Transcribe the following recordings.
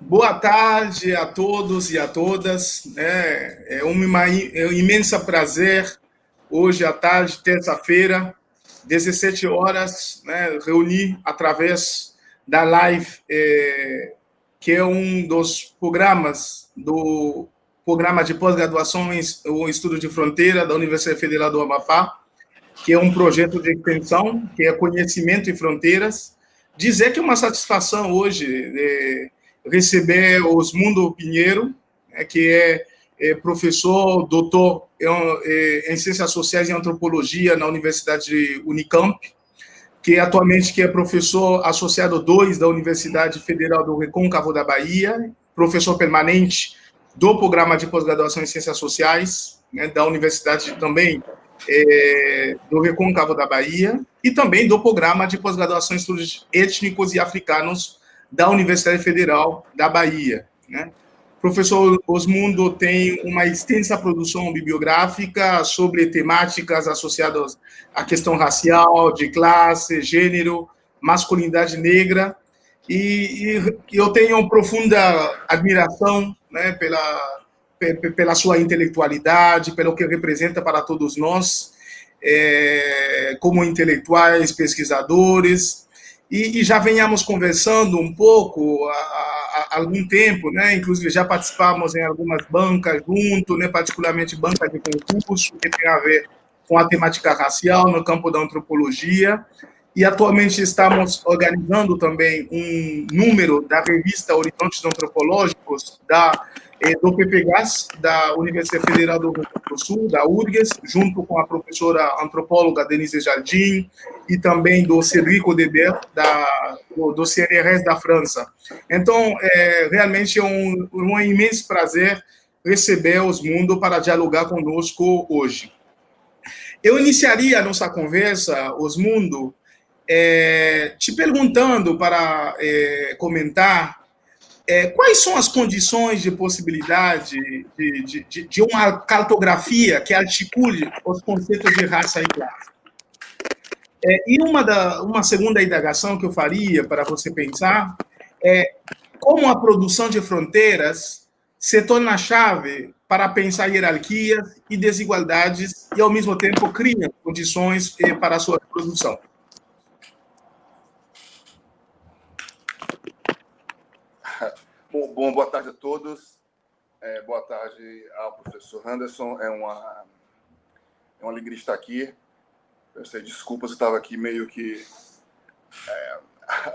Boa tarde a todos e a todas. É um imenso prazer hoje à tarde, terça-feira, 17 horas, né, reunir através da live, que é um dos programas do programa de pós-graduação em o Estudo de Fronteira da Universidade Federal do Amapá, que é um projeto de extensão, que é Conhecimento e Fronteiras. Dizer que é uma satisfação hoje receber Osmundo Pinheiro, que é professor, doutor em Ciências Sociais e Antropologia na Universidade de Unicamp, que atualmente é professor associado 2 da Universidade Federal do Recôncavo da Bahia, professor permanente do programa de pós-graduação em Ciências Sociais, né, da Universidade também do Recôncavo da Bahia, e também do programa de pós-graduação em Estudos Étnicos e Africanos da Universidade Federal da Bahia, né? O professor Osmundo tem uma extensa produção bibliográfica sobre temáticas associadas à questão racial, de classe, gênero, masculinidade negra, e eu tenho profunda admiração, né, pela sua intelectualidade, pelo que representa para todos nós, como intelectuais, pesquisadores, e já venhamos conversando um pouco há algum tempo, né? Inclusive já participamos em algumas bancas junto, né? Particularmente banca de concurso, que tem a ver com a temática racial no campo da antropologia, e atualmente estamos organizando também um número da revista Horizontes Antropológicos do PPGAS, da Universidade Federal do Rio Grande do Sul, da URGS, junto com a professora antropóloga Denise Jardim, e também do Cédric Audebert, do CNRS da França. Então, realmente é um imenso prazer receber Osmundo para dialogar conosco hoje. Eu iniciaria a nossa conversa, Osmundo, te perguntando para comentar quais são as condições de possibilidade de uma cartografia que articule os conceitos de raça e classe. E uma segunda indagação que eu faria para você pensar é como a produção de fronteiras se torna a chave para pensar hierarquias e desigualdades e, ao mesmo tempo, cria condições para a sua produção. Bom, boa tarde a todos. Boa tarde ao professor Anderson. É uma alegria estar aqui. Eu sei, desculpas, eu estava aqui meio que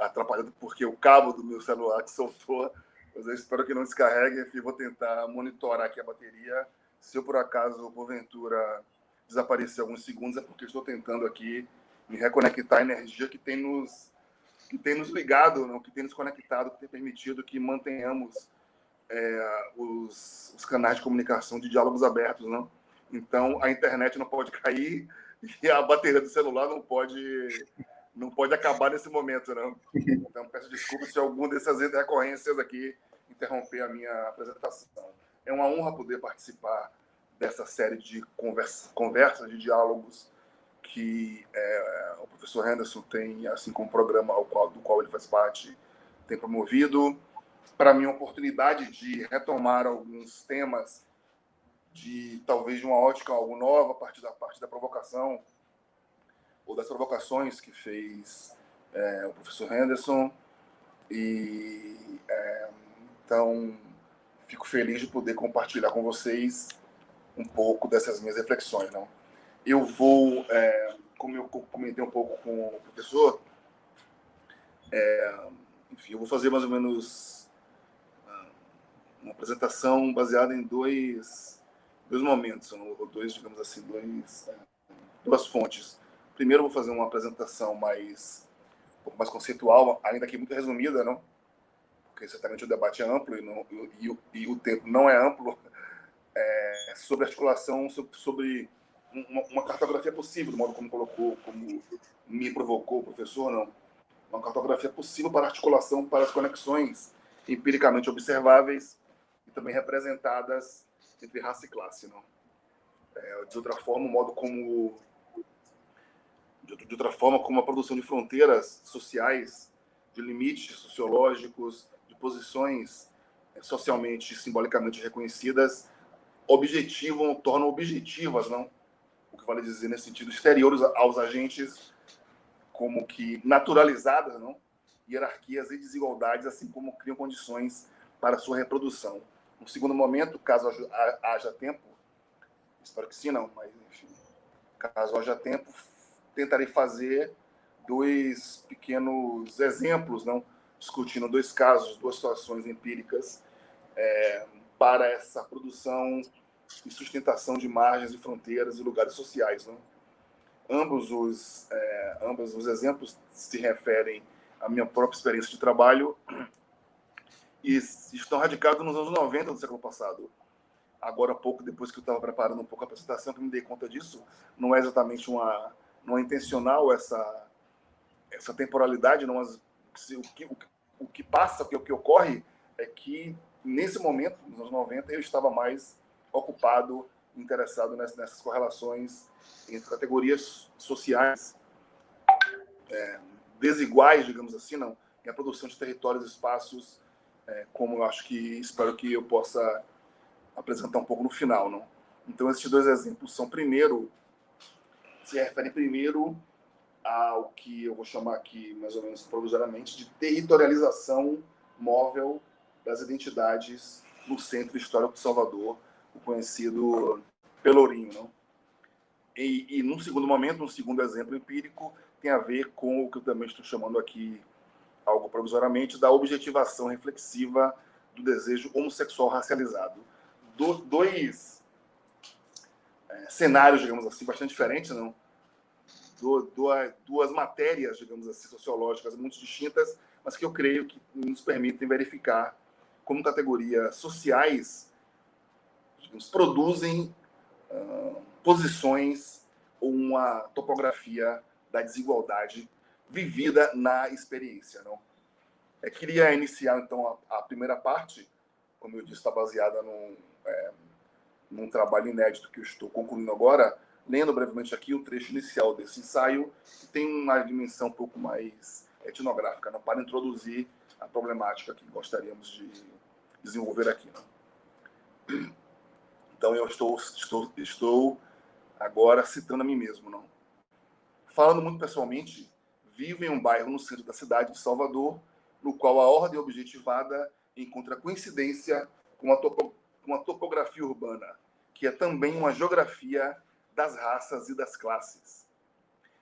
atrapalhado porque o cabo do meu celular soltou, mas eu espero que não descarregue e vou tentar monitorar aqui a bateria. Se eu, por acaso, porventura, desaparecer alguns segundos, é porque estou tentando aqui me reconectar à energia que tem nos ligado, não? Que tem nos conectado, que tem permitido que mantenhamos os canais de comunicação, de diálogos abertos, não? Então, a internet não pode cair e a bateria do celular não pode acabar nesse momento, não. Então, peço desculpas se alguma dessas recorrências aqui interromper a minha apresentação. É uma honra poder participar dessa série de conversas, de diálogos que o professor Henderson tem, assim como o programa do qual ele faz parte, tem promovido. Para mim, uma oportunidade de retomar alguns temas talvez de uma ótica algo nova, a partir da provocação ou das provocações que fez o professor Henderson. Então, fico feliz de poder compartilhar com vocês um pouco dessas minhas reflexões, não? Eu vou, como eu comentei um pouco com o professor, enfim, eu vou fazer mais ou menos uma apresentação baseada em dois momentos, ou digamos assim, duas fontes. Primeiro, eu vou fazer uma apresentação um pouco mais conceitual, ainda que muito resumida, não? Porque certamente o debate é amplo e o tempo não é amplo, sobre articulação, sobre uma cartografia possível, do modo como me provocou o professor, não? Uma cartografia possível para articulação, para as conexões empiricamente observáveis e também representadas entre raça e classe, não? De outra forma, o modo como a produção de fronteiras sociais, de limites sociológicos, de posições socialmente e simbolicamente reconhecidas tornam objetivas, não? O que vale dizer nesse sentido, exteriores aos agentes, como que naturalizadas, não? Hierarquias e desigualdades, assim como criam condições para sua reprodução. No segundo momento, caso haja tempo, espero que sim, não, mas enfim, caso haja tempo, tentarei fazer 2 pequenos exemplos, não, discutindo 2 casos, 2 situações empíricas para essa produção e sustentação de margens e fronteiras e lugares sociais, não? Ambos os exemplos se referem à minha própria experiência de trabalho e estão radicados nos anos 90 do século passado. Agora, pouco depois que eu estava preparando um pouco a apresentação, que me dei conta disso, não é exatamente não é intencional essa temporalidade, não, mas o que passa, o que ocorre é que, nesse momento, nos anos 90, eu estava mais ocupado, interessado nessas correlações entre categorias sociais desiguais, digamos assim, não, e a produção de territórios e espaços, como eu espero que eu possa apresentar um pouco no final, não? Então, esses 2 exemplos se referem primeiro ao que eu vou chamar aqui, mais ou menos provisoriamente, de territorialização móvel das identidades no Centro Histórico de Salvador, o conhecido Pelourinho, não? E num segundo momento, um segundo exemplo empírico, tem a ver com o que eu também estou chamando aqui, algo provisoriamente, da objetivação reflexiva do desejo homossexual racializado. 2 cenários, digamos assim, bastante diferentes, não? 2 matérias, digamos assim, sociológicas muito distintas, mas que eu creio que nos permitem verificar como categorias sociais, digamos, produzem posições ou uma topografia da desigualdade vivida na experiência, não? Queria iniciar, então, a primeira parte, como eu disse, está baseada num trabalho inédito que eu estou concluindo agora, lendo brevemente aqui o trecho inicial desse ensaio, que tem uma dimensão um pouco mais etnográfica, não? Para introduzir a problemática que gostaríamos de desenvolver aqui, não? Então, eu estou agora citando a mim mesmo, não? Falando muito pessoalmente, vivo em um bairro no centro da cidade de Salvador, no qual a ordem objetivada encontra coincidência com a topografia urbana, que é também uma geografia das raças e das classes.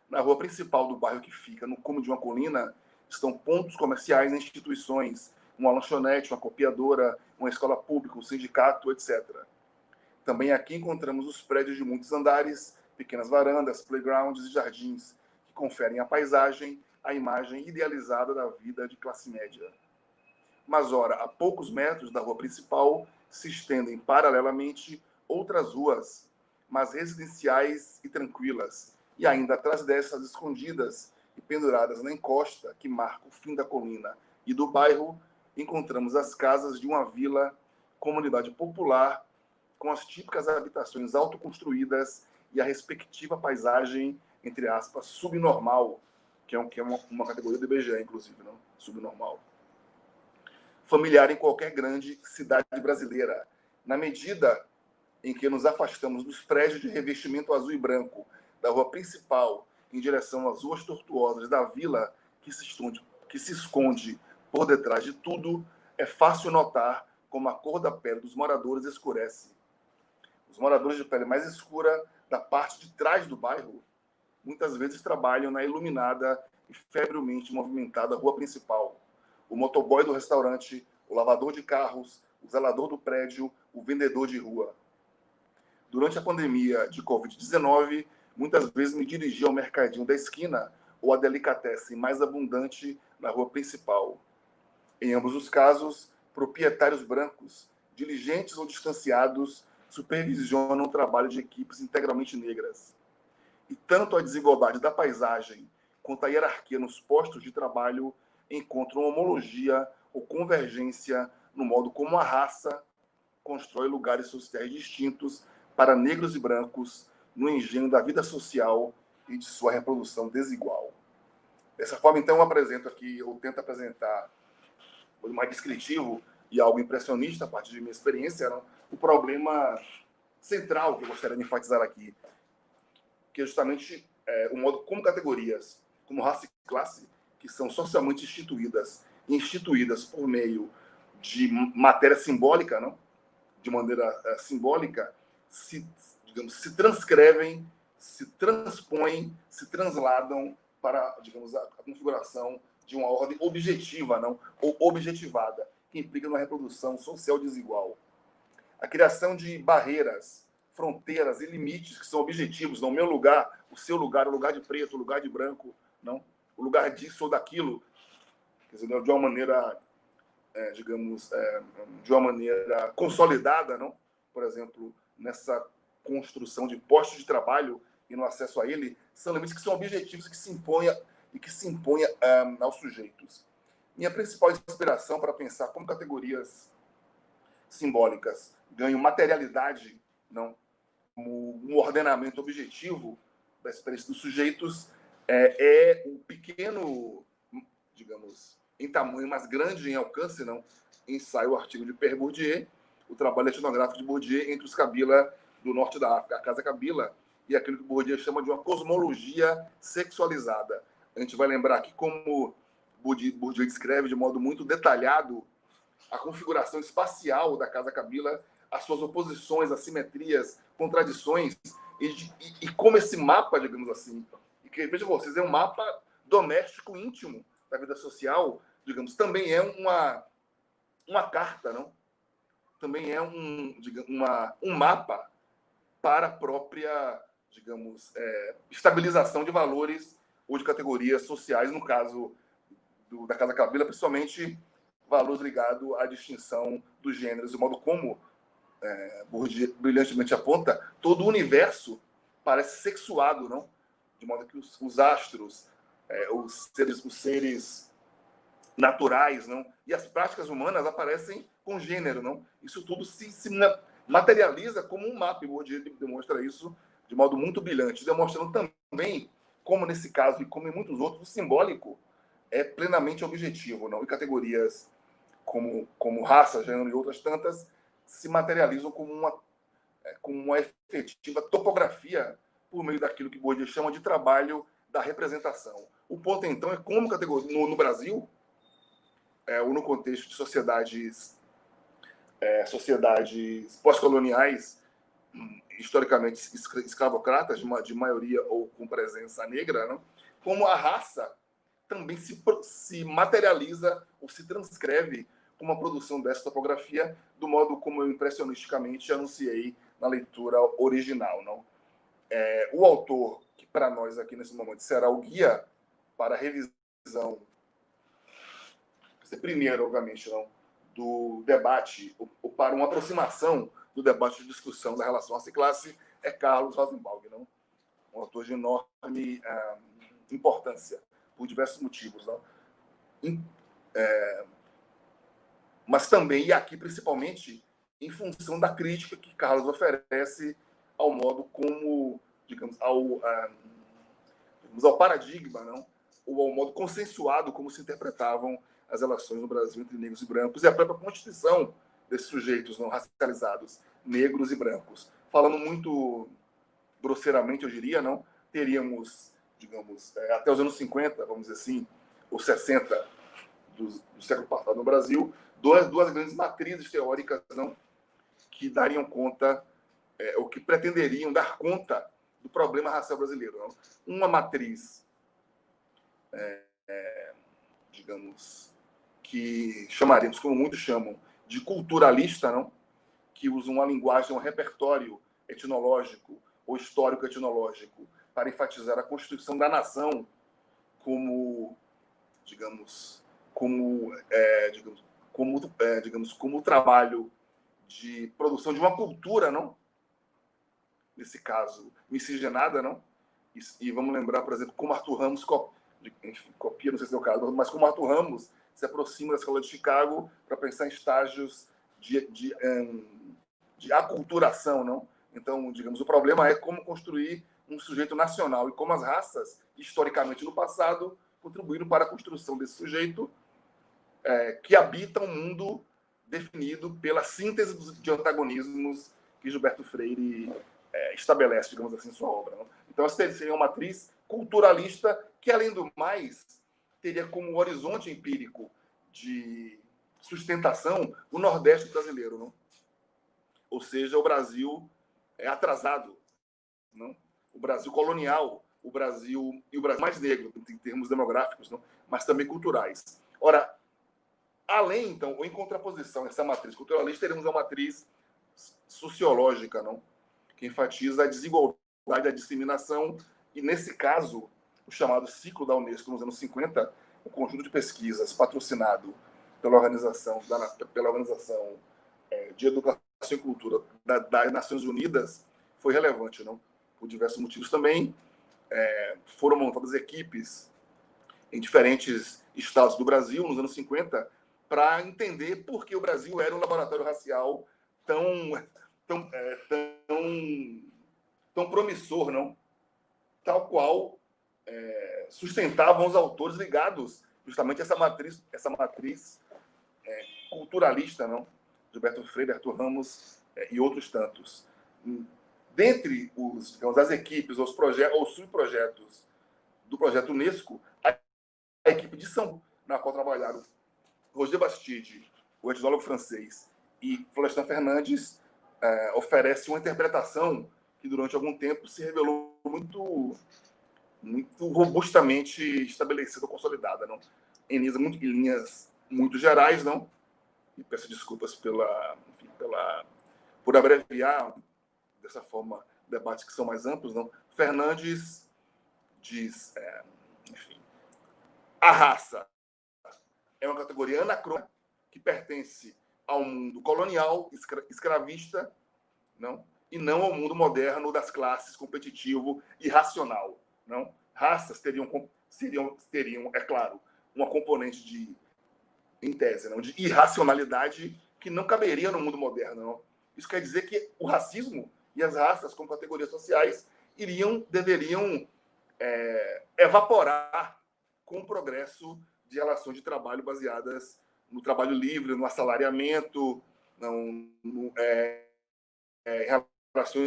Na rua principal do bairro, que fica no cume de uma colina, estão pontos comerciais e instituições, uma lanchonete, uma copiadora, uma escola pública, um sindicato, etc. Também aqui encontramos os prédios de muitos andares, pequenas varandas, playgrounds e jardins, que conferem à paisagem a imagem idealizada da vida de classe média. Mas, ora, a poucos metros da rua principal se estendem paralelamente outras ruas, mas residenciais e tranquilas, e ainda atrás dessas, escondidas e penduradas na encosta que marca o fim da colina e do bairro, encontramos as casas de uma vila, comunidade popular, com as típicas habitações autoconstruídas e a respectiva paisagem, entre aspas, subnormal, que é uma categoria do IBGE, inclusive, não? Subnormal. Familiar em qualquer grande cidade brasileira, na medida em que nos afastamos dos prédios de revestimento azul e branco da rua principal em direção às ruas tortuosas da vila que se esconde por detrás de tudo, é fácil notar como a cor da pele dos moradores escurece. Os moradores de pele mais escura da parte de trás do bairro muitas vezes trabalham na iluminada e febrilmente movimentada rua principal. O motoboy do restaurante, o lavador de carros, o zelador do prédio, o vendedor de rua. Durante a pandemia de Covid-19, muitas vezes me dirigi ao mercadinho da esquina ou à delicatessen mais abundante na rua principal. Em ambos os casos, proprietários brancos, diligentes ou distanciados, supervisionam o trabalho de equipes integralmente negras. E tanto a desigualdade da paisagem quanto a hierarquia nos postos de trabalho encontram homologia ou convergência no modo como a raça constrói lugares sociais distintos para negros e brancos no engenho da vida social e de sua reprodução desigual. Dessa forma, então, eu tento apresentar, mais descritivo, e algo impressionista a partir de minha experiência, não? O problema central que eu gostaria de enfatizar aqui, que é justamente o modo como categorias, como raça e classe, que são socialmente instituídas por meio de matéria simbólica, não? De maneira simbólica, se transcrevem, se transpõem, se transladam para, digamos, a configuração de uma ordem objetiva, não? Ou objetivada, que implica uma reprodução social desigual. A criação de barreiras, fronteiras e limites que são objetivos, não? O meu lugar, o seu lugar, o lugar de preto, o lugar de branco, não? O lugar disso ou daquilo, quer dizer, de uma maneira, digamos, de uma maneira consolidada, não? Por exemplo, nessa construção de postos de trabalho e no acesso a ele, são limites que são objetivos que se impõem aos sujeitos. Minha principal inspiração para pensar como categorias simbólicas ganham materialidade, não, como um ordenamento objetivo da experiência dos sujeitos, é o pequeno, digamos, em tamanho, mas grande em alcance, não, ensaio, o artigo de Pierre Bourdieu, o trabalho etnográfico de Bourdieu entre os Kabila do norte da África, a Casa Kabila, e aquilo que Bourdieu chama de uma cosmologia sexualizada. A gente vai lembrar aqui como Bourdieu descreve de modo muito detalhado a configuração espacial da Casa Kabila, as suas oposições, assimetrias, contradições, e como esse mapa, digamos assim, e que, vejam vocês, é um mapa doméstico íntimo da vida social, digamos, também é uma carta, não? Também é um mapa para a própria, digamos, estabilização de valores ou de categorias sociais, no caso da Casa Kabila, principalmente valores ligados à distinção dos gêneros, o modo como Bourdieu brilhantemente aponta, todo o universo parece sexuado, não? De modo que os astros, os seres naturais, não? E as práticas humanas aparecem com gênero, não? Isso tudo se materializa como um mapa, e Bourdieu demonstra isso de modo muito brilhante, demonstrando também como nesse caso e como em muitos outros, o simbólico é plenamente objetivo, não? E categorias como raça, gênero e outras tantas se materializam como uma efetiva topografia por meio daquilo que Bourdieu chama de trabalho da representação. O ponto, então, é como categoria no Brasil, ou no contexto de sociedades pós-coloniais, historicamente escravocratas, de maioria ou com presença negra, não? Como a raça também se materializa ou se transcreve com uma produção dessa topografia, do modo como eu impressionisticamente anunciei na leitura original, não? O autor, que para nós aqui nesse momento será o guia para a revisão, primeiro, obviamente, não, do debate, ou para uma aproximação do debate de discussão da relação raça-classe, é Carlos Rosenbaum, não? Um autor de enorme importância, por diversos motivos, não? Mas também, e aqui principalmente, em função da crítica que Carlos oferece ao modo como, digamos, ao paradigma, não? Ou ao modo consensuado como se interpretavam as relações no Brasil entre negros e brancos, e a própria constituição desses sujeitos não racializados, negros e brancos. Falando muito grosseiramente, eu diria, não, teríamos, digamos, até os anos 50, vamos dizer assim, ou 60 do século passado no Brasil, duas grandes matrizes teóricas, não, que dariam conta, ou que pretenderiam dar conta do problema racial brasileiro. Não? Uma matriz, digamos, que chamaríamos, como muitos chamam, de culturalista, não? Que usa uma linguagem, um repertório etnológico ou histórico-etnológico para enfatizar a constituição da nação como, digamos, como o trabalho de produção de uma cultura, não? Nesse caso, miscigenada, não? E vamos lembrar, por exemplo, como Arthur Ramos copia, não sei se é o caso, mas como Arthur Ramos se aproxima da escola de Chicago para pensar em estágios de aculturação, não? Então, digamos, o problema é como construir um sujeito nacional e como as raças, historicamente no passado, contribuíram para a construção desse sujeito que habita um mundo definido pela síntese de antagonismos que Gilberto Freire estabelece, digamos assim, em sua obra. Não? Então, essa seria uma matriz culturalista que, além do mais, teria como horizonte empírico de sustentação o Nordeste brasileiro. Não? Ou seja, o Brasil atrasado, não? O Brasil colonial, o Brasil mais negro, em termos demográficos, não? Mas também culturais. Ora, além, então, ou em contraposição a essa matriz culturalista, teremos uma matriz sociológica, não? Que enfatiza a desigualdade, a discriminação, e, nesse caso, o chamado ciclo da Unesco, nos anos 50, um conjunto de pesquisas patrocinado pela Organização de Educação e Cultura das Nações Unidas, foi relevante, não? Por diversos motivos também. Foram montadas equipes em diferentes estados do Brasil, nos anos 50, para entender por que o Brasil era um laboratório racial tão promissor, não? Tal qual sustentavam os autores ligados justamente a essa matriz culturalista, não? Gilberto Freire, Arthur Ramos e outros tantos. Dentre as equipes, os projetos ou subprojetos do projeto Unesco, a equipe de São Paulo, na qual trabalharam Roger Bastide, o etnólogo francês, e Florestan Fernandes, oferece uma interpretação que, durante algum tempo, se revelou muito robustamente estabelecida, consolidada, não? Em linhas muito gerais, não? E peço desculpas por abreviar dessa forma debates que são mais amplos, não? Fernandes diz, enfim, a raça é uma categoria anacrônica que pertence ao mundo colonial, escravista, não? E não ao mundo moderno das classes, competitivo e racional, não? Raças teriam, é claro, uma componente em tese, não, de irracionalidade que não caberia no mundo moderno, não? Isso quer dizer que o racismo e as raças como categorias sociais deveriam evaporar com o progresso de relações de trabalho baseadas no trabalho livre, no assalariamento,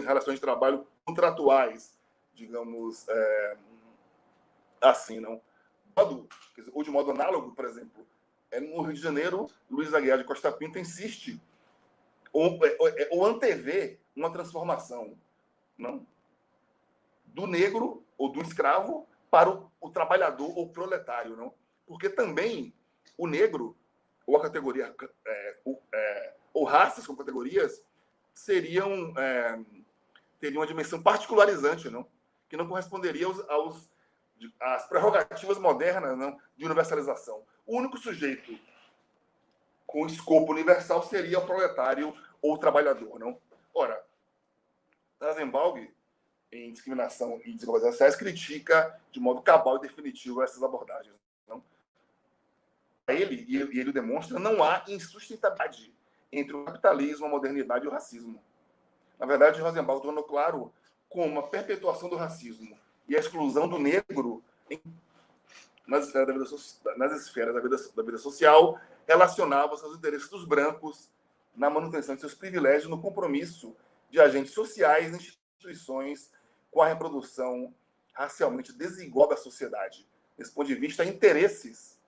relações de trabalho contratuais, digamos assim, não? Ou de modo análogo, por exemplo, no Rio de Janeiro, Luiz Aguiar de Costa Pinto insiste ou antevê uma transformação, não? Do negro ou do escravo para o trabalhador ou proletário, não? Porque também o negro ou a categoria ou raças como categorias teriam uma dimensão particularizante, não? Que não corresponderia às prerrogativas modernas, não? De universalização. O único sujeito com escopo universal seria o proletário ou o trabalhador, não? Ora, Rosenbaum, em Discriminação e Desigualdades Sociais, critica de modo cabal e definitivo essas abordagens, não? Ele demonstra, não há insustentabilidade entre o capitalismo, a modernidade e o racismo. Na verdade, Rosenbaum tornou claro como a perpetuação do racismo e a exclusão do negro nas esferas da vida social relacionavam-se aos interesses dos brancos na manutenção de seus privilégios, no compromisso de agentes sociais e instituições com a reprodução racialmente desigual da sociedade. Desse ponto de vista, há interesses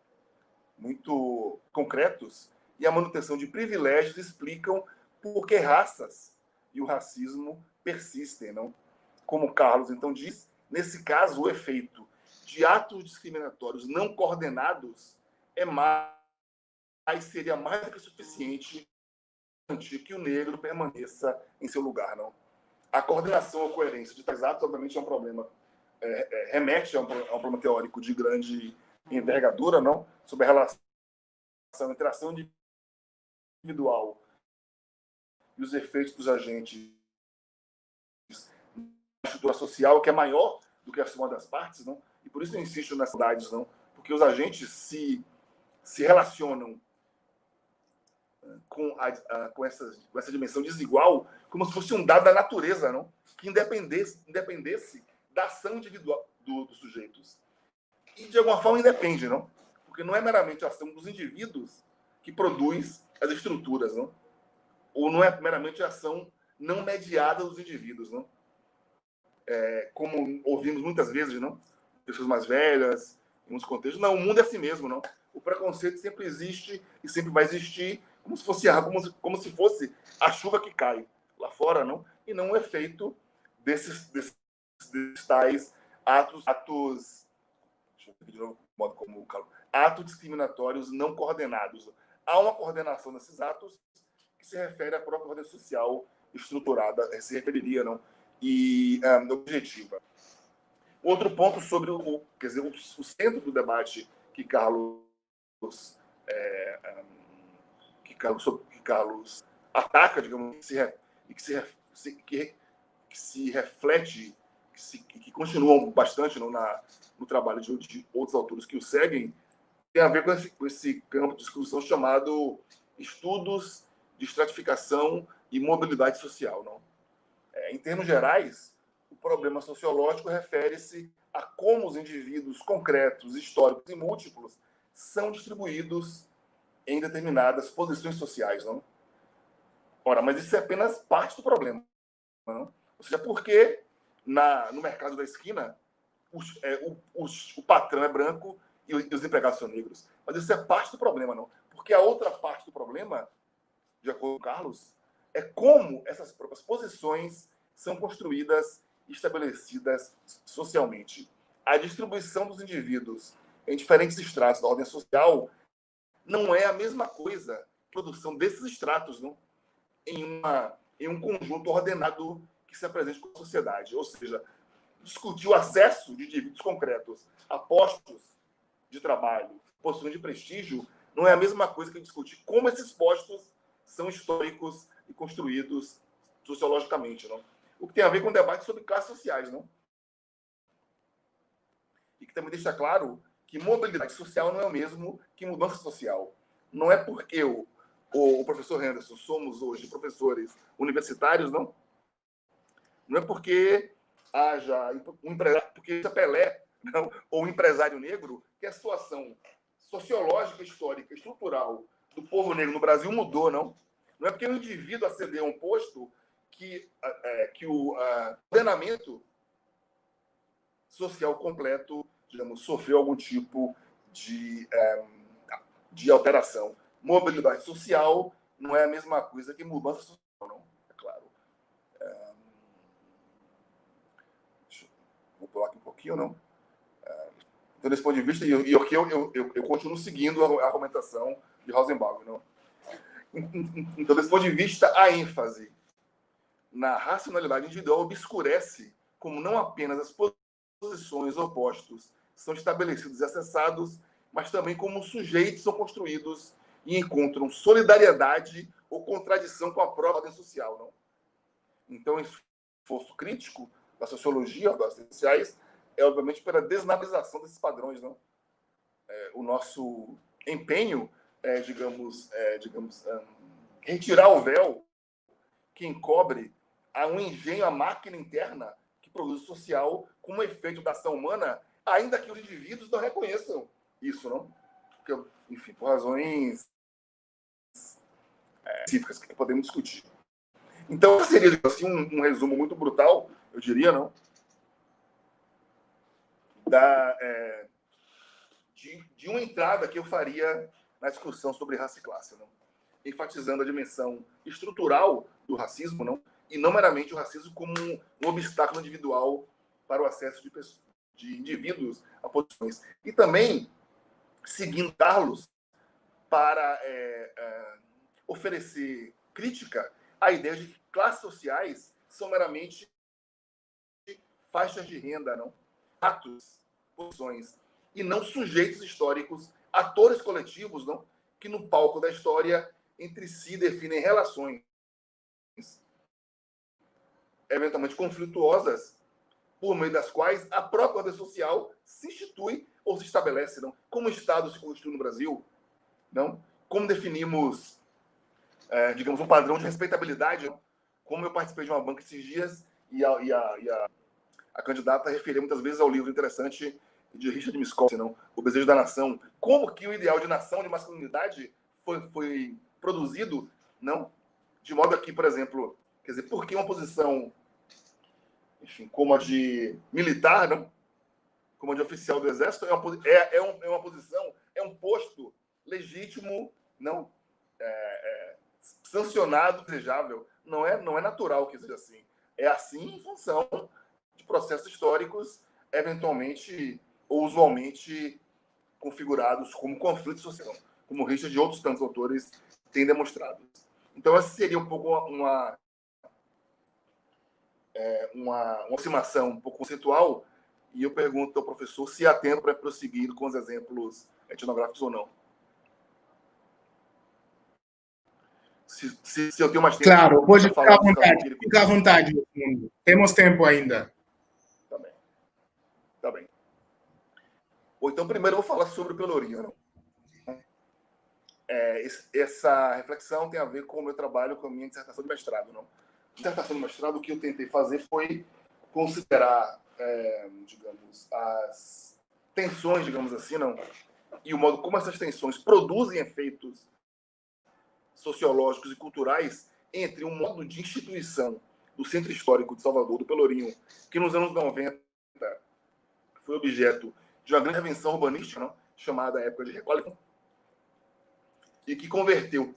muito concretos e a manutenção de privilégios explicam por que raças e o racismo persistem, não? Como Carlos então diz, nesse caso o efeito de atos discriminatórios não coordenados seria mais do que suficiente para garantir que o negro permaneça em seu lugar, não? A coordenação ou coerência de tais atos, obviamente, é um problema, remete a um problema teórico de grande envergadura, não? Sobre a relação entre a ação individual e os efeitos dos agentes na estrutura social, que é maior do que a soma das partes, não? E por isso eu insisto nas cidades, não? Porque os agentes se relacionam com essa dimensão desigual como se fosse um dado da natureza, não? Que independesse da ação individual dos sujeitos. E, de alguma forma, independe, não? Porque não é meramente a ação dos indivíduos que produz as estruturas, não? Ou não é meramente a ação não mediada dos indivíduos, não? Como ouvimos muitas vezes, não? Pessoas mais velhas, em uns contextos, não, o mundo é assim mesmo, não? O preconceito sempre existe e sempre vai existir, como se fosse como se fosse a chuva que cai lá fora, não? E não o efeito desses tais atos, deixa eu ver de novo, modo como atos discriminatórios não coordenados. Há uma coordenação desses atos que se refere à própria ordem social estruturada, se referiria, não? E objetiva. Outro ponto sobre quer dizer, o centro do debate que Carlos ataca, digamos, que se reflete, que continuam bastante no trabalho de outros autores que o seguem, tem a ver com esse campo de discussão chamado estudos de estratificação e mobilidade social, não? Em termos gerais, o problema sociológico refere-se a como os indivíduos concretos, históricos e múltiplos são distribuídos em determinadas posições sociais, não? Ora, mas isso é apenas parte do problema, não? Ou seja, porque no mercado da esquina o patrão é branco e os empregados são negros. Mas isso é parte do problema, não? Porque a outra parte do problema, de acordo com o Carlos, é como essas próprias posições são construídas e estabelecidas socialmente. A distribuição dos indivíduos em diferentes estratos da ordem social não é a mesma coisa que a produção desses estratos, não? Em um conjunto ordenado que se apresente com a sociedade. Ou seja, discutir o acesso de indivíduos concretos a postos de trabalho, posições de prestígio, não é a mesma coisa que discutir como esses postos são históricos e construídos sociologicamente, não? O que tem a ver com o debate sobre classes sociais, não? E que também deixa claro que mobilidade social não é o mesmo que mudança social. Não é porque o professor Henderson somos hoje professores universitários, não? Não é porque haja um empresário, porque Pelé, não, ou um empresário negro, que a situação sociológica, histórica, estrutural do povo negro no Brasil mudou, não? Não é porque o indivíduo acedeu a um posto que o ordenamento social completo, digamos, sofreu algum tipo de alteração. Mobilidade social não é a mesma coisa que mudança social, não, é claro. Vou pular aqui um pouquinho, não? Então, desse ponto de vista, eu continuo seguindo a argumentação de Rosenbaum, não? Então, desse ponto de vista, a ênfase na racionalidade individual obscurece como não apenas as posições opostos são estabelecidos e acessados, mas também como os sujeitos são construídos e encontram solidariedade ou contradição com a própria ordem social, não? Então, o esforço crítico da sociologia, das ciências sociais, é obviamente pela desnaturalização desses padrões, não? O nosso empenho é, digamos, retirar o véu que encobre a um engenho, a máquina interna que produz o social como efeito da ação humana, ainda que os indivíduos não reconheçam isso, não? Porque, enfim, por razões específicas que podemos discutir. Então, seria assim, um resumo muito brutal, eu diria, não? De uma entrada que eu faria na discussão sobre raça e classe, não? Enfatizando a dimensão estrutural do racismo, não? E não meramente o racismo como um obstáculo individual para o acesso de indivíduos a posições. E também, seguindo Carlos, para oferecer crítica à ideia de que classes sociais são meramente faixas de renda, não? Atos, posições, e não sujeitos históricos, atores coletivos, não? Que no palco da história entre si definem relações eventualmente conflituosas, por meio das quais a própria ordem social se institui ou se estabelece, não? Como o Estado se constitui no Brasil, não? Como definimos, digamos, um padrão de respeitabilidade, não? Como eu participei de uma banca esses dias e a candidata referia muitas vezes ao livro interessante de Richard Miskolc, não? O Desejo da Nação. Como que o ideal de nação, de masculinidade, foi produzido, não, de modo que, por exemplo, quer dizer, por que uma posição, enfim, como a de militar, não, como a de oficial do Exército, é uma posição, é um posto legítimo, não sancionado, desejável. Não é natural que seja assim. É assim em função de processos históricos, eventualmente ou usualmente configurados como conflito social, como Richard e outros tantos autores têm demonstrado. Então, essa seria um pouco uma aproximação um pouco conceitual, e eu pergunto ao professor se há tempo para prosseguir com os exemplos etnográficos ou não. Se eu tenho mais tempo... Claro, pode ficar à vontade. Fica à vontade. Temos tempo ainda. Tá bem. Tá bem. Ou então, primeiro eu vou falar sobre o Pelourinho. Essa reflexão tem a ver com o meu trabalho, com a minha dissertação de mestrado. Não? Dissertação de mestrado, o que eu tentei fazer foi considerar, digamos, as tensões, digamos assim, não? E o modo como essas tensões produzem efeitos sociológicos e culturais entre um modo de instituição do Centro Histórico de Salvador, do Pelourinho, que nos anos 90 foi objeto de uma grande intervenção urbanística, não? Chamada época de requalificação, e que converteu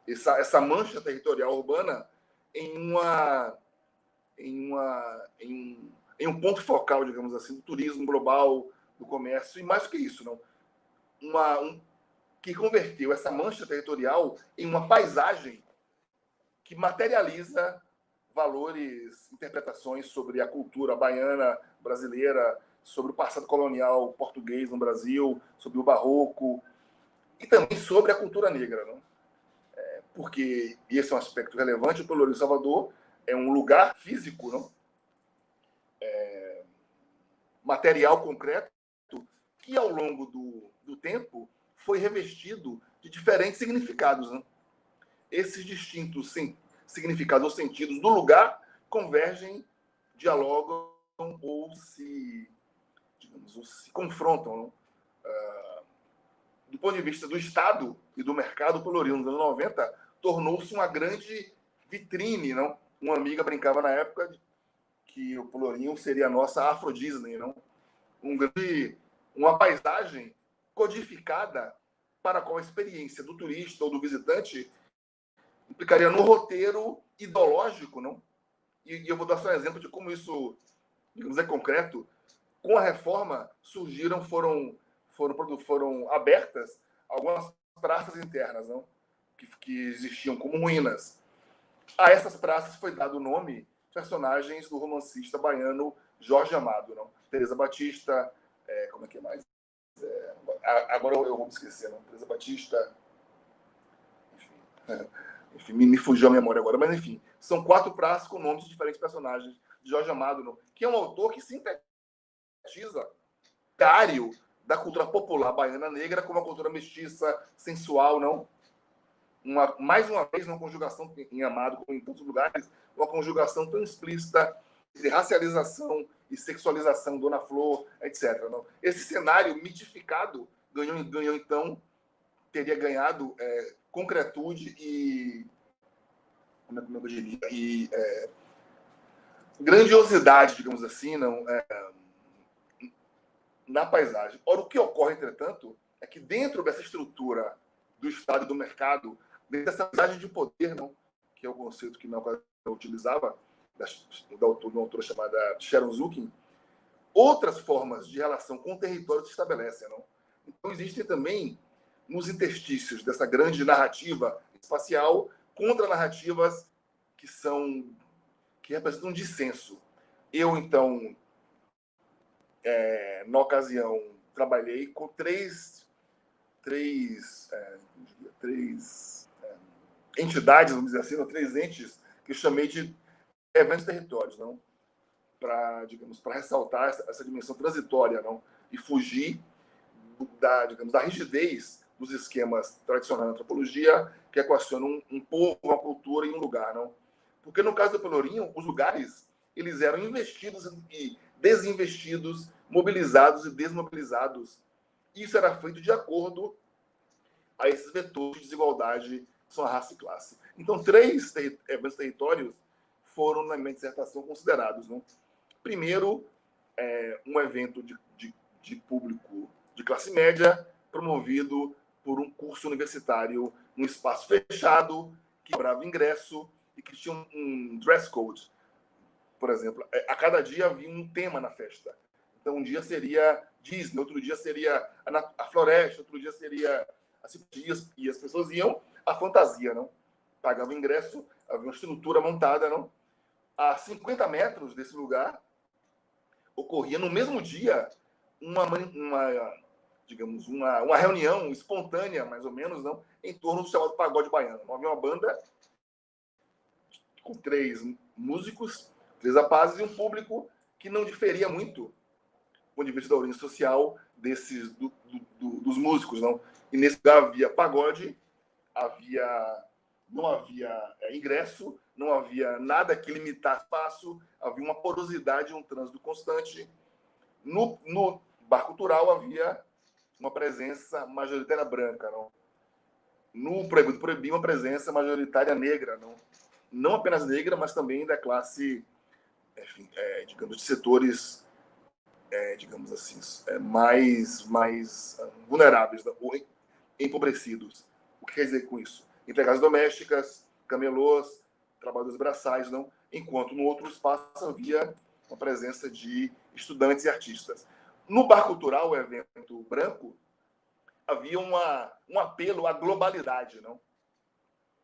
essa mancha territorial urbana em um ponto focal, digamos assim, do turismo global, do comércio, e mais do que isso, não? Que converteu essa mancha territorial em uma paisagem que materializa valores, interpretações sobre a cultura baiana, brasileira, sobre o passado colonial português no Brasil, sobre o barroco, e também sobre a cultura negra. Não? Porque, e esse é um aspecto relevante, o Pelourinho Salvador é um lugar físico, não? Material concreto, que ao longo do tempo foi revestido de diferentes significados. Não? Esses distintos significados ou sentidos do lugar convergem, dialogam ou se confrontam. Não? Do ponto de vista do Estado e do mercado, o Pelourinho, nos anos 90, tornou-se uma grande vitrine. Não? Uma amiga brincava na época que o Pelourinho seria a nossa Afro Disney, não? Uma paisagem codificada para a qual a experiência do turista ou do visitante implicaria no roteiro ideológico, não? E eu vou dar só um exemplo de como isso, digamos, é concreto. Com a reforma foram abertas algumas praças internas, não? Que existiam como ruínas. A essas praças foi dado o nome de personagens do romancista baiano Jorge Amado, não? Teresa Batista, como é que é mais? Agora eu vou me esquecer, não? Teresa Batista, enfim, me fugiu a memória agora, mas enfim, são 4 praças com nomes de diferentes personagens de Jorge Amado, não? Que é um autor que sintetiza diário da cultura popular baiana negra como uma cultura mestiça, sensual, não? Mais uma vez, uma conjugação em Amado, como em tantos lugares, uma conjugação tão explícita entre racialização e sexualização, Dona Flor, etc. Não? Esse cenário mitificado ganhou então, teria ganhado concretude e, como é que eu diria, e grandiosidade, digamos assim, não, na paisagem. Ora, o que ocorre, entretanto, é que dentro dessa estrutura do Estado e do mercado, dentro dessa paisagem de poder, não, que é o conceito que não utilizava, da autora chamada Sharon Zukin, outras formas de relação com o território se estabelecem. Não? Então, existem também, nos interstícios dessa grande narrativa espacial, contra-narrativas que representam um dissenso. Eu, então, na ocasião, trabalhei com três entidades, vamos dizer assim, ou 3 entes que eu chamei de eventos territórios, não? Para ressaltar essa dimensão transitória, não? E fugir da rigidez dos esquemas tradicionais da antropologia que equacionam um povo, uma cultura e um lugar, não? Porque no caso do Pelourinho, os lugares eles eram investidos e desinvestidos, mobilizados e desmobilizados. Isso era feito de acordo a esses vetores de desigualdade que são a raça e classe. Então, 3 eventos territórios foram, na minha dissertação, considerados. Não? Primeiro, um evento de público de classe média, promovido por um curso universitário num espaço fechado, que cobrava ingresso e que tinha um dress code. Por exemplo, a cada dia havia um tema na festa. Então, um dia seria Disney, outro dia seria a floresta, outro dia seria assim, e as pessoas iam à fantasia, não? Pagavam ingresso, havia uma estrutura montada, não? A 50 metros desse lugar, ocorria no mesmo dia digamos, uma reunião espontânea, mais ou menos, não, em torno do chamado pagode baiano. Havia uma banda com 3 músicos, 3 rapazes e um público que não diferia muito do ponto de vista da origem social dos músicos, não. E nesse lugar havia pagode, não havia ingresso, não havia nada que limitasse espaço, havia uma porosidade, um trânsito constante. No bar cultural havia uma presença majoritária branca, não? No Proibido Proibir, uma presença majoritária negra, não apenas negra, mas também da classe, enfim, digamos, de setores, digamos assim, mais vulneráveis ou empobrecidos. O que quer dizer com isso? Empregadas domésticas, camelôs, trabalhadores braçais, não? Enquanto no outro espaço havia uma presença de estudantes e artistas. No bar cultural, o evento branco, havia um apelo à globalidade, não?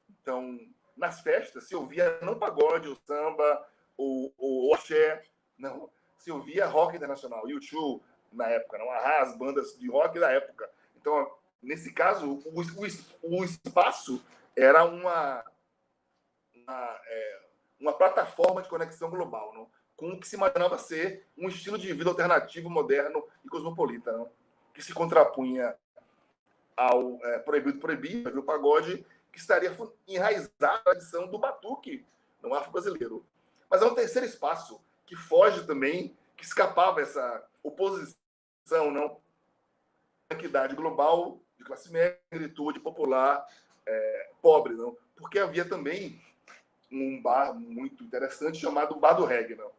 Então, nas festas, se ouvia não pagode, o samba, o axé, não. Se ouvia rock internacional, U2, na época, não? As bandas de rock da época. Então, nesse caso, o espaço era uma plataforma de conexão global, não? Com o que se imaginava ser um estilo de vida alternativo, moderno e cosmopolita, não? Que se contrapunha ao Proibido Proibir, o pagode, que estaria enraizado na tradição do batuque no afro-brasileiro. Mas há um terceiro espaço que foge também, que escapava essa oposição, não? Equidade global, de classe média, negritude popular, pobre, não? Porque havia também um bar muito interessante chamado Bar do Reggae, não?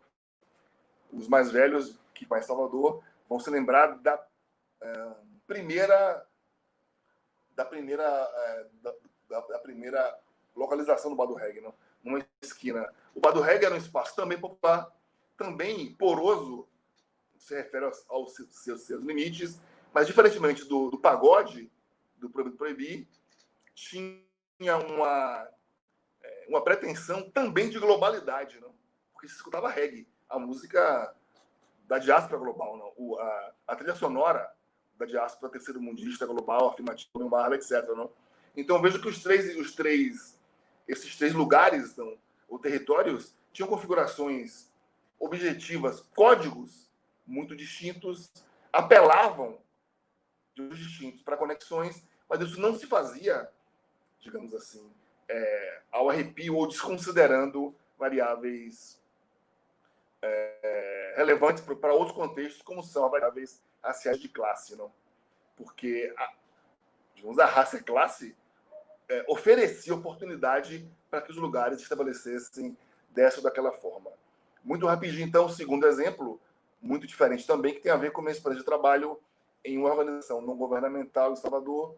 Os mais velhos que vai em Salvador vão se lembrar da primeira localização do Bar do Reggae, não? Numa esquina. O Bar do Reggae era um espaço também popular, também poroso, se refere aos seus limites, mas diferentemente do pagode, do Proibido Proibir, tinha uma pretensão também de globalidade, não? Porque se escutava reggae, a música da diáspora global, não? A trilha sonora da diáspora terceiro mundista global, afirmativa, etc. Não? Então vejo que esses três lugares, não, ou territórios, tinham configurações objetivas, códigos muito distintos, apelavam de distintos para conexões, mas isso não se fazia, digamos assim, ao arrepio ou desconsiderando variáveis relevantes para outros contextos, como são as variáveis raciais de classe, não? Porque a raça e classe oferecia oportunidade para que os lugares se estabelecessem dessa ou daquela forma. Muito rapidinho, então, o segundo exemplo, muito diferente também, que tem a ver com a minha experiência de trabalho em uma organização não governamental em Salvador,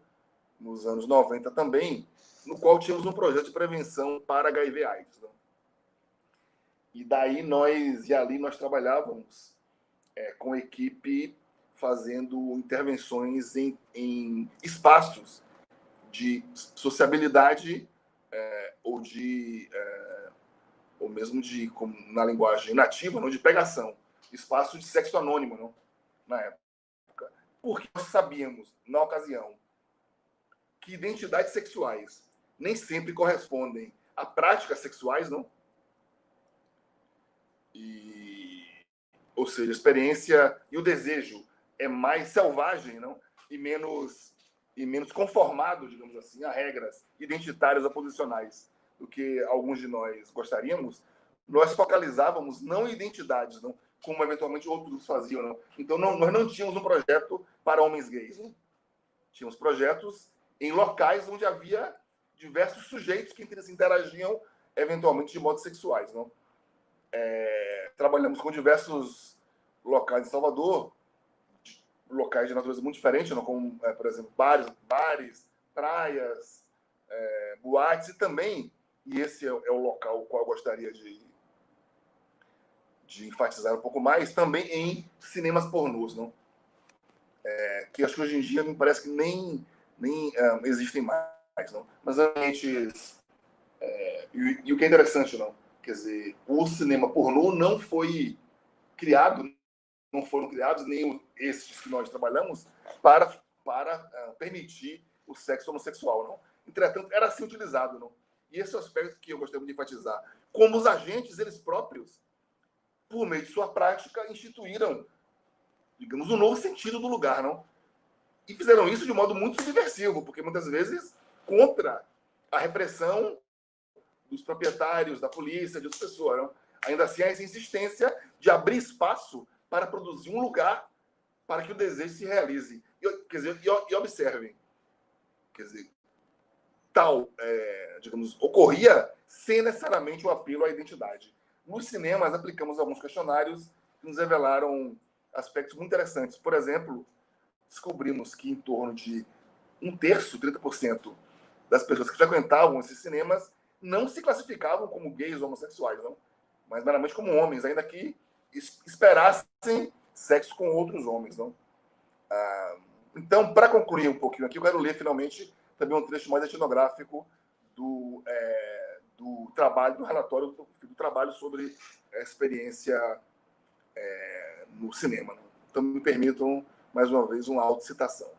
nos anos 90 também, no qual tínhamos um projeto de prevenção para HIV/AIDS. Não? E daí ali nós trabalhávamos com equipe fazendo intervenções em espaços de sociabilidade ou mesmo como na linguagem nativa, não, de pegação, espaço de sexo anônimo, não, na época. Porque nós sabíamos, na ocasião, que identidades sexuais nem sempre correspondem a práticas sexuais, não? Ou seja, a experiência e o desejo é mais selvagem, não? E menos conformado, digamos assim, a regras identitárias ou posicionais do que alguns de nós gostaríamos. Nós focalizávamos não em identidades, não, como eventualmente outros faziam, não. Então nós não tínhamos um projeto para homens gays, não? Tínhamos projetos em locais onde havia diversos sujeitos que se interagiam eventualmente de modos sexuais, não? Trabalhamos com diversos locais em Salvador, locais de natureza muito diferente, não? Como, por exemplo, bares, praias, boates, e também, e esse é o local o qual eu gostaria de enfatizar um pouco mais, também em cinemas pornôs, não? Que acho que hoje em dia me parece que nem existem mais, não? Mas ambientes... E o que é interessante, não? Quer dizer, o cinema pornô não foi criado, não foram criados nem esses que nós trabalhamos para permitir o sexo homossexual, não. Entretanto, era assim utilizado, não. E esse é o aspecto que eu gostaria de enfatizar. Como os agentes, eles próprios, por meio de sua prática, instituíram, digamos, um novo sentido do lugar, não. E fizeram isso de modo muito subversivo, porque muitas vezes contra a repressão dos proprietários, da polícia, de outras pessoas, não. Ainda assim, há essa insistência de abrir espaço para produzir um lugar para que o desejo se realize. Quer dizer, e observem, quer dizer, tal, digamos, ocorria sem necessariamente o apelo à identidade. Nos cinemas, aplicamos alguns questionários que nos revelaram aspectos muito interessantes. Por exemplo, descobrimos que em torno de 1/3, 30% das pessoas que frequentavam esses cinemas não se classificavam como gays ou homossexuais, não, mas meramente como homens, ainda que esperassem sexo com outros homens, não? Então, para concluir um pouquinho aqui, eu quero ler finalmente também um trecho mais etnográfico do trabalho, do relatório do trabalho sobre a experiência no cinema, não? Então, me permitam mais uma vez uma autocitação.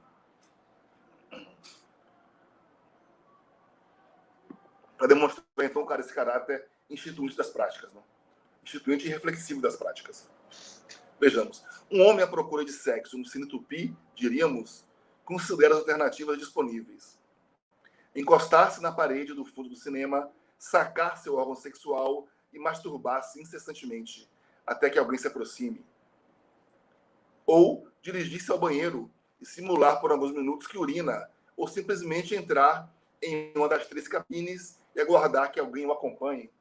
Para demonstrar então esse caráter instituinte das práticas, não? Instituinte e reflexivo das práticas. Vejamos, um homem à procura de sexo no Cine Tupi, diríamos, considera as alternativas disponíveis: encostar-se na parede do fundo do cinema, sacar seu órgão sexual e masturbar-se incessantemente, até que alguém se aproxime. Ou dirigir-se ao banheiro e simular por alguns minutos que urina, ou simplesmente entrar em uma das 3 cabines e aguardar que alguém o acompanhe.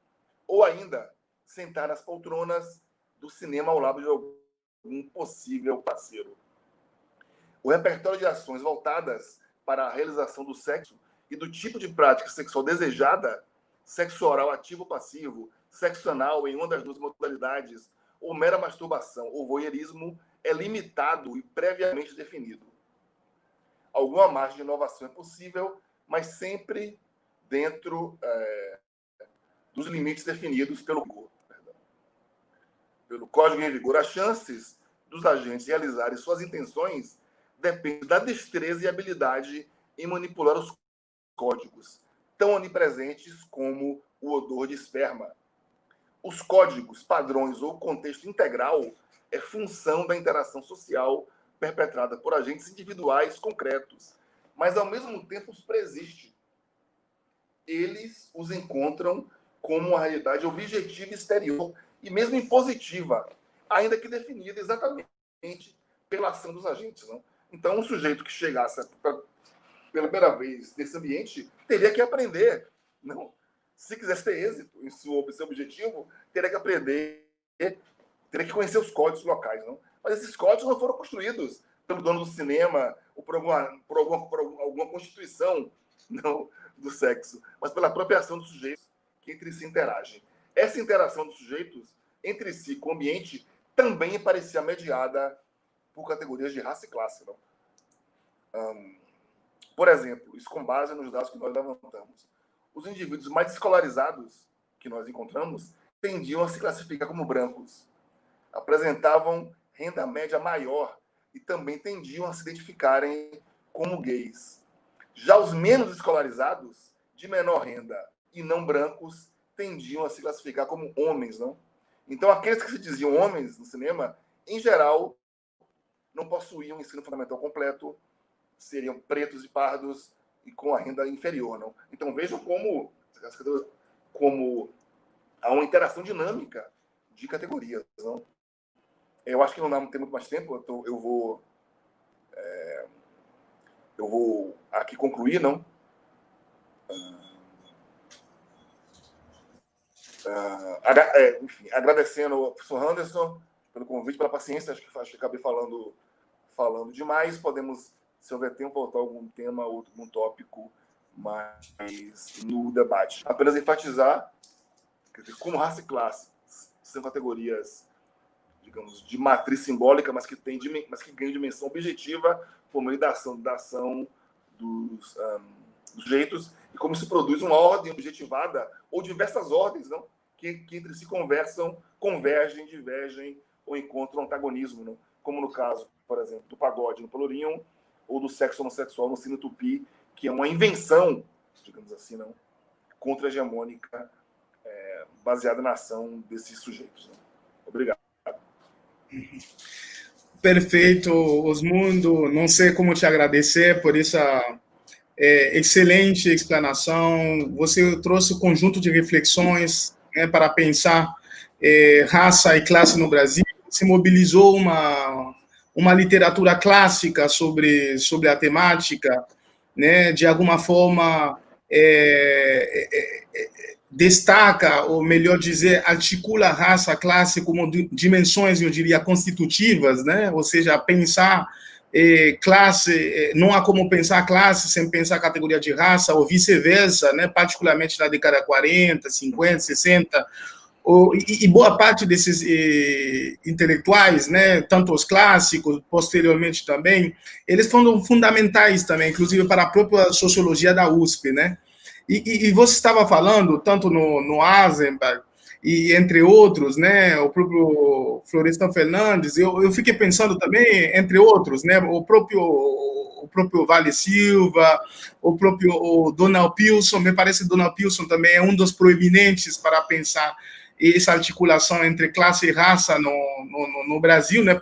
Ou ainda, sentar nas poltronas do cinema ao lado de algum possível parceiro. O repertório de ações voltadas para a realização do sexo e do tipo de prática sexual desejada, sexo oral ativo ou passivo, sexo anal em uma das 2 modalidades, ou mera masturbação ou voyeurismo, é limitado e previamente definido. Alguma margem de inovação é possível, mas sempre dentro dos limites definidos pelo Código em vigor. As chances dos agentes realizarem suas intenções dependem da destreza e habilidade em manipular os códigos, tão onipresentes como o odor de esperma. Os códigos, padrões ou contexto integral é função da interação social perpetrada por agentes individuais concretos, mas ao mesmo tempo os preexiste. Eles os encontram como uma realidade objetiva exterior e mesmo impositiva, ainda que definida exatamente pela ação dos agentes, não? Então, um sujeito que chegasse pela primeira vez nesse ambiente teria que aprender, não? Se quisesse ter êxito em seu objetivo, teria que aprender, teria que conhecer os códigos locais, não? Mas esses códigos não foram construídos pelo dono do cinema ou por alguma constituição, não, do sexo, mas pela própria ação dos sujeitos que entre si interagem. Essa interação dos sujeitos entre si com o ambiente também parecia mediada por categorias de raça e classe, não? Por exemplo, isso com base nos dados que nós levantamos. Os indivíduos mais escolarizados que nós encontramos tendiam a se classificar como brancos, apresentavam renda média maior e também tendiam a se identificarem como gays. Já os menos escolarizados, de menor renda e não brancos, tendiam a se classificar como homens, não? Então, aqueles que se diziam homens no cinema, em geral, não possuíam ensino fundamental completo, seriam pretos e pardos e com a renda inferior, não? Então, vejam como há uma interação dinâmica de categorias, não? Eu acho que não tem muito mais tempo, eu vou eu vou aqui concluir, não? Enfim, agradecendo ao professor Anderson pelo convite, pela paciência, acho que acabei falando demais. Podemos, se houver tempo, voltar a algum tema, algum tópico mais no debate. Apenas enfatizar, quer dizer, como raça e classe são categorias, digamos, de matriz simbólica, mas que ganham dimensão objetiva por meio da ação dos sujeitos, e como se produz uma ordem objetivada, ou diversas ordens, não? Que entre si convergem, divergem, ou encontram antagonismo, não? Como no caso, por exemplo, do pagode no Pelourinho, ou do sexo homossexual no Cine Tupi, que é uma invenção, digamos assim, não? Contra-hegemônica, baseada na ação desses sujeitos. Não? Obrigado. Perfeito, Osmundo. Não sei como te agradecer por essa excelente explanação. Você trouxe um conjunto de reflexões, né, para pensar raça e classe no Brasil. Se mobilizou uma literatura clássica sobre a temática, né, de alguma forma destaca, ou melhor dizer, articula a raça, a classe como dimensões, eu diria, constitutivas, né? Ou seja, pensar classe, não há como pensar classe sem pensar categoria de raça, ou vice-versa, né? Particularmente na década 40, 50, 60, e boa parte desses intelectuais, né, tanto os clássicos, posteriormente também, eles foram fundamentais também, inclusive para a própria sociologia da USP, né? E você estava falando, tanto no Eisenberg, e entre outros, né, o próprio Florestan Fernandes, eu fiquei pensando também, entre outros, né, o próprio Vale Silva, o Donald Pilson, me parece que Donald Pilson também é um dos proeminentes para pensar essa articulação entre classe e raça no Brasil, né,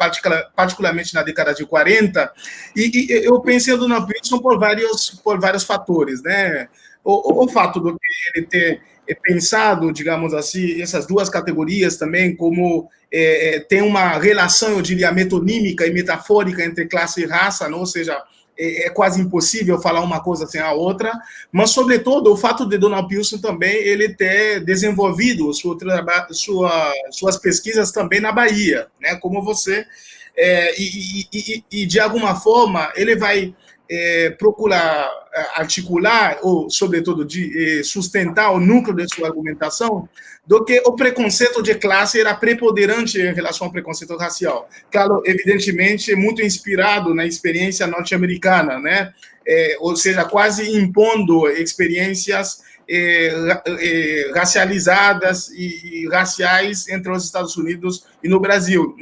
particularmente na década de 40, e eu pensei no Donald Pilson por vários fatores, né, o fato de ele ter pensado, digamos assim, essas duas categorias também como tem uma relação, eu diria, metonímica e metafórica entre classe e raça, não? Ou seja, é quase impossível falar uma coisa sem a outra, mas, sobretudo, o fato de Donald Pilson também ele ter desenvolvido suas pesquisas também na Bahia, né, como você, e de alguma forma, ele vai procurar articular, ou, sobretudo, sustentar o núcleo de sua argumentação, do que o preconceito de classe era preponderante em relação ao preconceito racial. Claro, evidentemente, muito inspirado na experiência norte-americana, né? Ou seja, quase impondo experiências racializadas e raciais entre os Estados Unidos e no Brasil.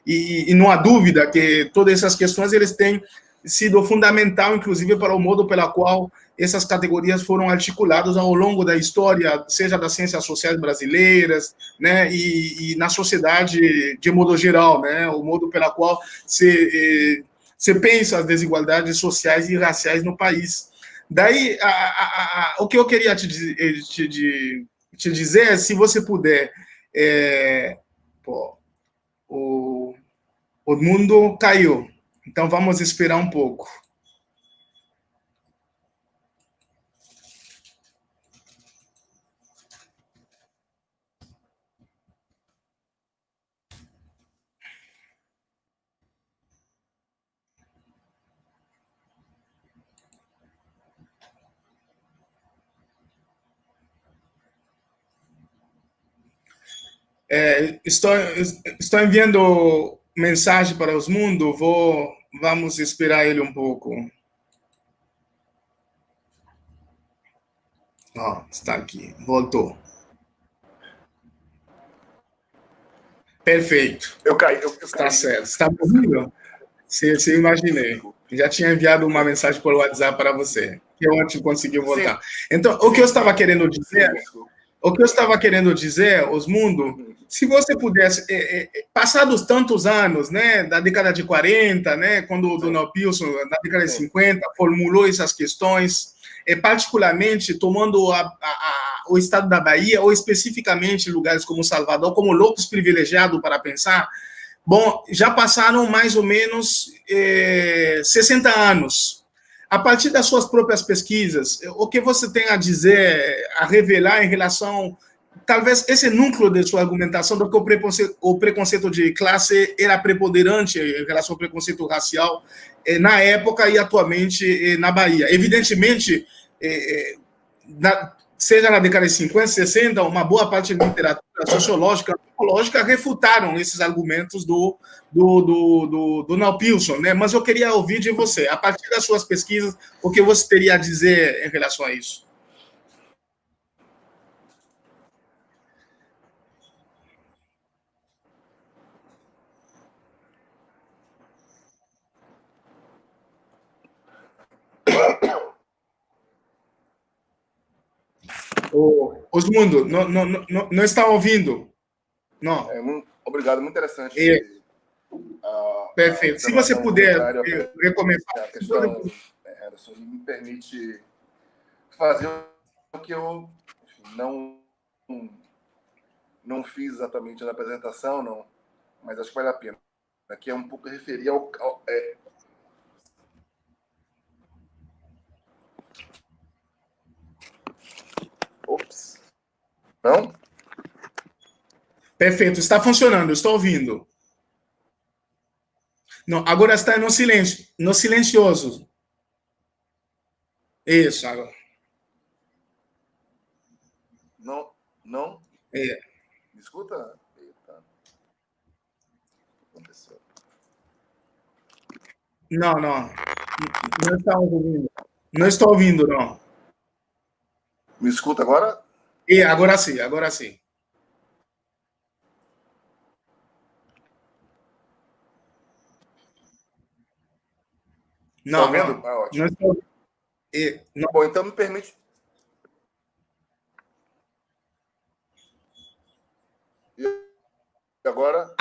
E não há dúvida que todas essas questões eles têm sido fundamental, inclusive, para o modo pela qual essas categorias foram articuladas ao longo da história, seja das ciências sociais brasileiras, né, e na sociedade de modo geral, né, o modo pela qual se pensa as desigualdades sociais e raciais no país. Daí, o que eu queria te dizer é, se você puder, o mundo caiu. Então, vamos esperar um pouco. Estou enviando mensagem para os mundos, vamos esperar ele um pouco. Está aqui, voltou. Perfeito. Eu caí. Está certo. Está ouvindo? Se imaginei. Já tinha enviado uma mensagem por WhatsApp para você. Que ótimo, conseguiu voltar. Então, o que eu estava querendo dizer, Osmundo, se você pudesse, passados tantos anos, né, da década de 40, né, quando o Donald Pilson, na década de 50, formulou essas questões, particularmente tomando o estado da Bahia, ou especificamente lugares como Salvador, como locus privilegiado para pensar, bom, já passaram mais ou menos 60 anos. a partir das suas próprias pesquisas, o que você tem a dizer, a revelar em relação, talvez, esse núcleo de sua argumentação, do que o preconceito de classe era preponderante em relação ao preconceito racial na época e atualmente na Bahia. Evidentemente, seja na década de 50, 60, uma boa parte da literatura sociológica, antropológica, refutaram esses argumentos do Donald Pilson, né? Mas eu queria ouvir de você, a partir das suas pesquisas, o que você teria a dizer em relação a isso? Osmundo, não está ouvindo? Não. Obrigado, muito interessante. Perfeito. Se você puder recomeçar. A questão, Anderson, me permite fazer o que eu não fiz exatamente na apresentação, não, mas acho que vale a pena. Aqui é um pouco referir ao Ops. Não? Perfeito, está funcionando, estou ouvindo. Não, agora está no silêncio, no silencioso. Isso, agora. Não? É. Me escuta? Eita. O que aconteceu? Não está ouvindo. Não estou ouvindo, não. Me escuta agora? Agora sim, agora sim. Não, vendo? Ótimo. Não estou... Não. Bom, então me permite. Agora?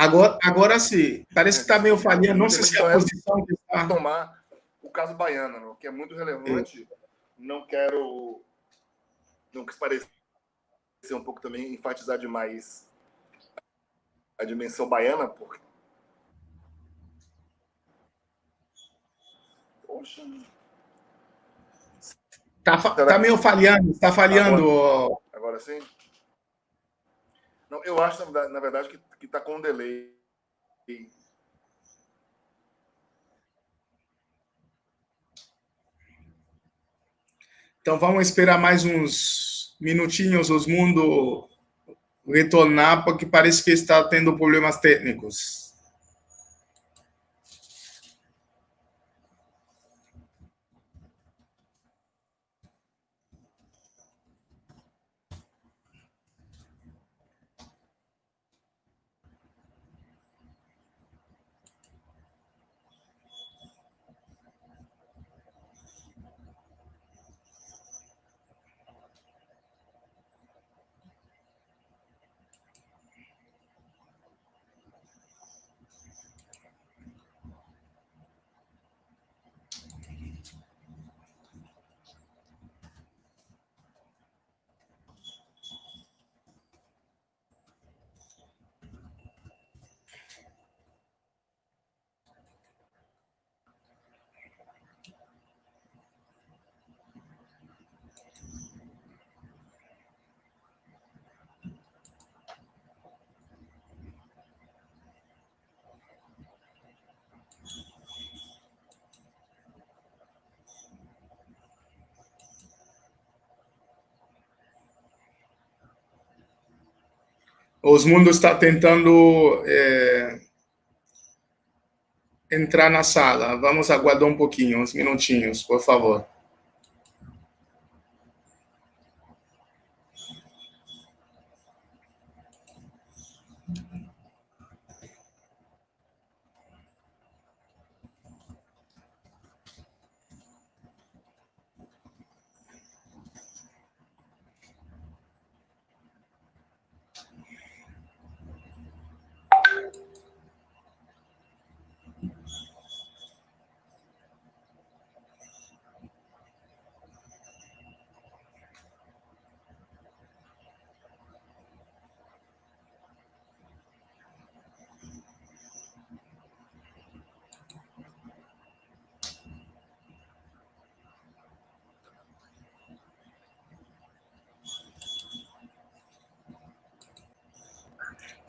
Agora sim. Parece que está meio falhando. Não sei se é a posição que está. Tomar o caso baiano, que é muito relevante. Não quis parecer um pouco também, enfatizar demais a dimensão baiana, porque. Poxa. Tá meio falhando, está falhando. Agora sim? Não, eu acho, na verdade, que está com um delay. Então vamos esperar mais uns minutinhos, Osmundo retornar, porque parece que está tendo problemas técnicos. Osmundo está tentando entrar na sala. Vamos aguardar um pouquinho, uns minutinhos, por favor.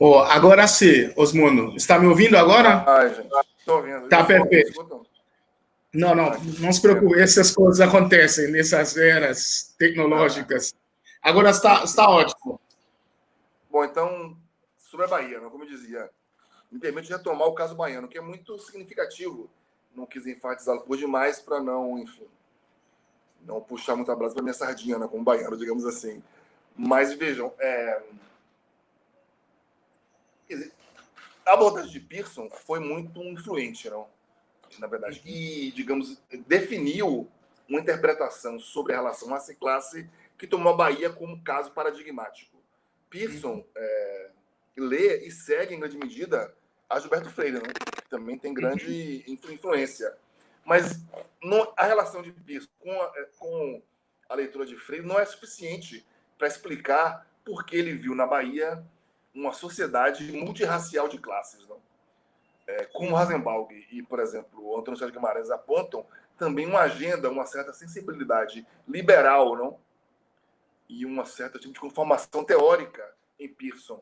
Oh, agora sim, Osmundo. Está me ouvindo agora? Gente, estou ouvindo. Tá perfeito. Não, não se preocupe, essas coisas acontecem nessas eras tecnológicas. Agora está ótimo. Bom, então, sobre a Bahia, como eu dizia, me permite retomar o caso baiano, que é muito significativo. Não quis enfatizá-lo por demais para não, enfim, não puxar muito a brasa para minha sardinha, né, como baiano, digamos assim. Mas vejam, a abordagem de Pearson foi muito influente, não? Na verdade, e, digamos, definiu uma interpretação sobre a relação raça-classe que tomou a Bahia como caso paradigmático. Pearson lê e segue, em grande medida, a Gilberto Freire, né? Que também tem grande influência. Mas a relação de Pearson com a leitura de Freire não é suficiente para explicar por que ele viu na Bahia uma sociedade multirracial de classes, não? Como Rosenbaum e, por exemplo, o Antônio Sérgio Guimarães apontam, também uma agenda, uma certa sensibilidade liberal, não? E uma certa tipo de conformação teórica em Pearson.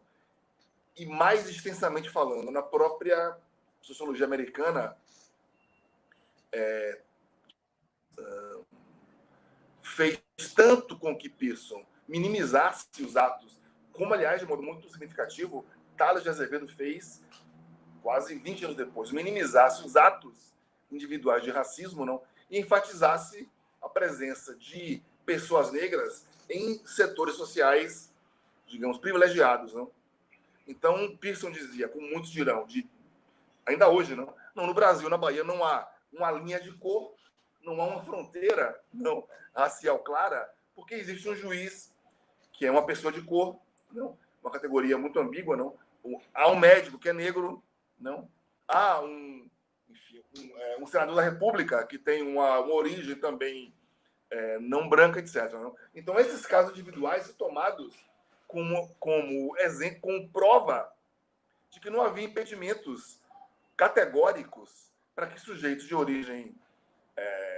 E mais extensamente falando, na própria sociologia americana, fez tanto com que Pearson minimizasse os atos, como, aliás, de modo muito significativo, Tales de Azevedo fez quase 20 anos depois, minimizasse os atos individuais de racismo, não, e enfatizasse a presença de pessoas negras em setores sociais, digamos, privilegiados, não. Então, Pearson dizia, como muitos dirão, ainda hoje, não, no Brasil, na Bahia, não há uma linha de cor, não há uma fronteira não racial clara, porque existe um juiz que é uma pessoa de cor, não, uma categoria muito ambígua, não. Há um médico que é negro, não. Há um senador da República que tem uma origem também não branca, etc. Não? Então, esses casos individuais são tomados como exemplo, como prova de que não havia impedimentos categóricos para que sujeitos de origem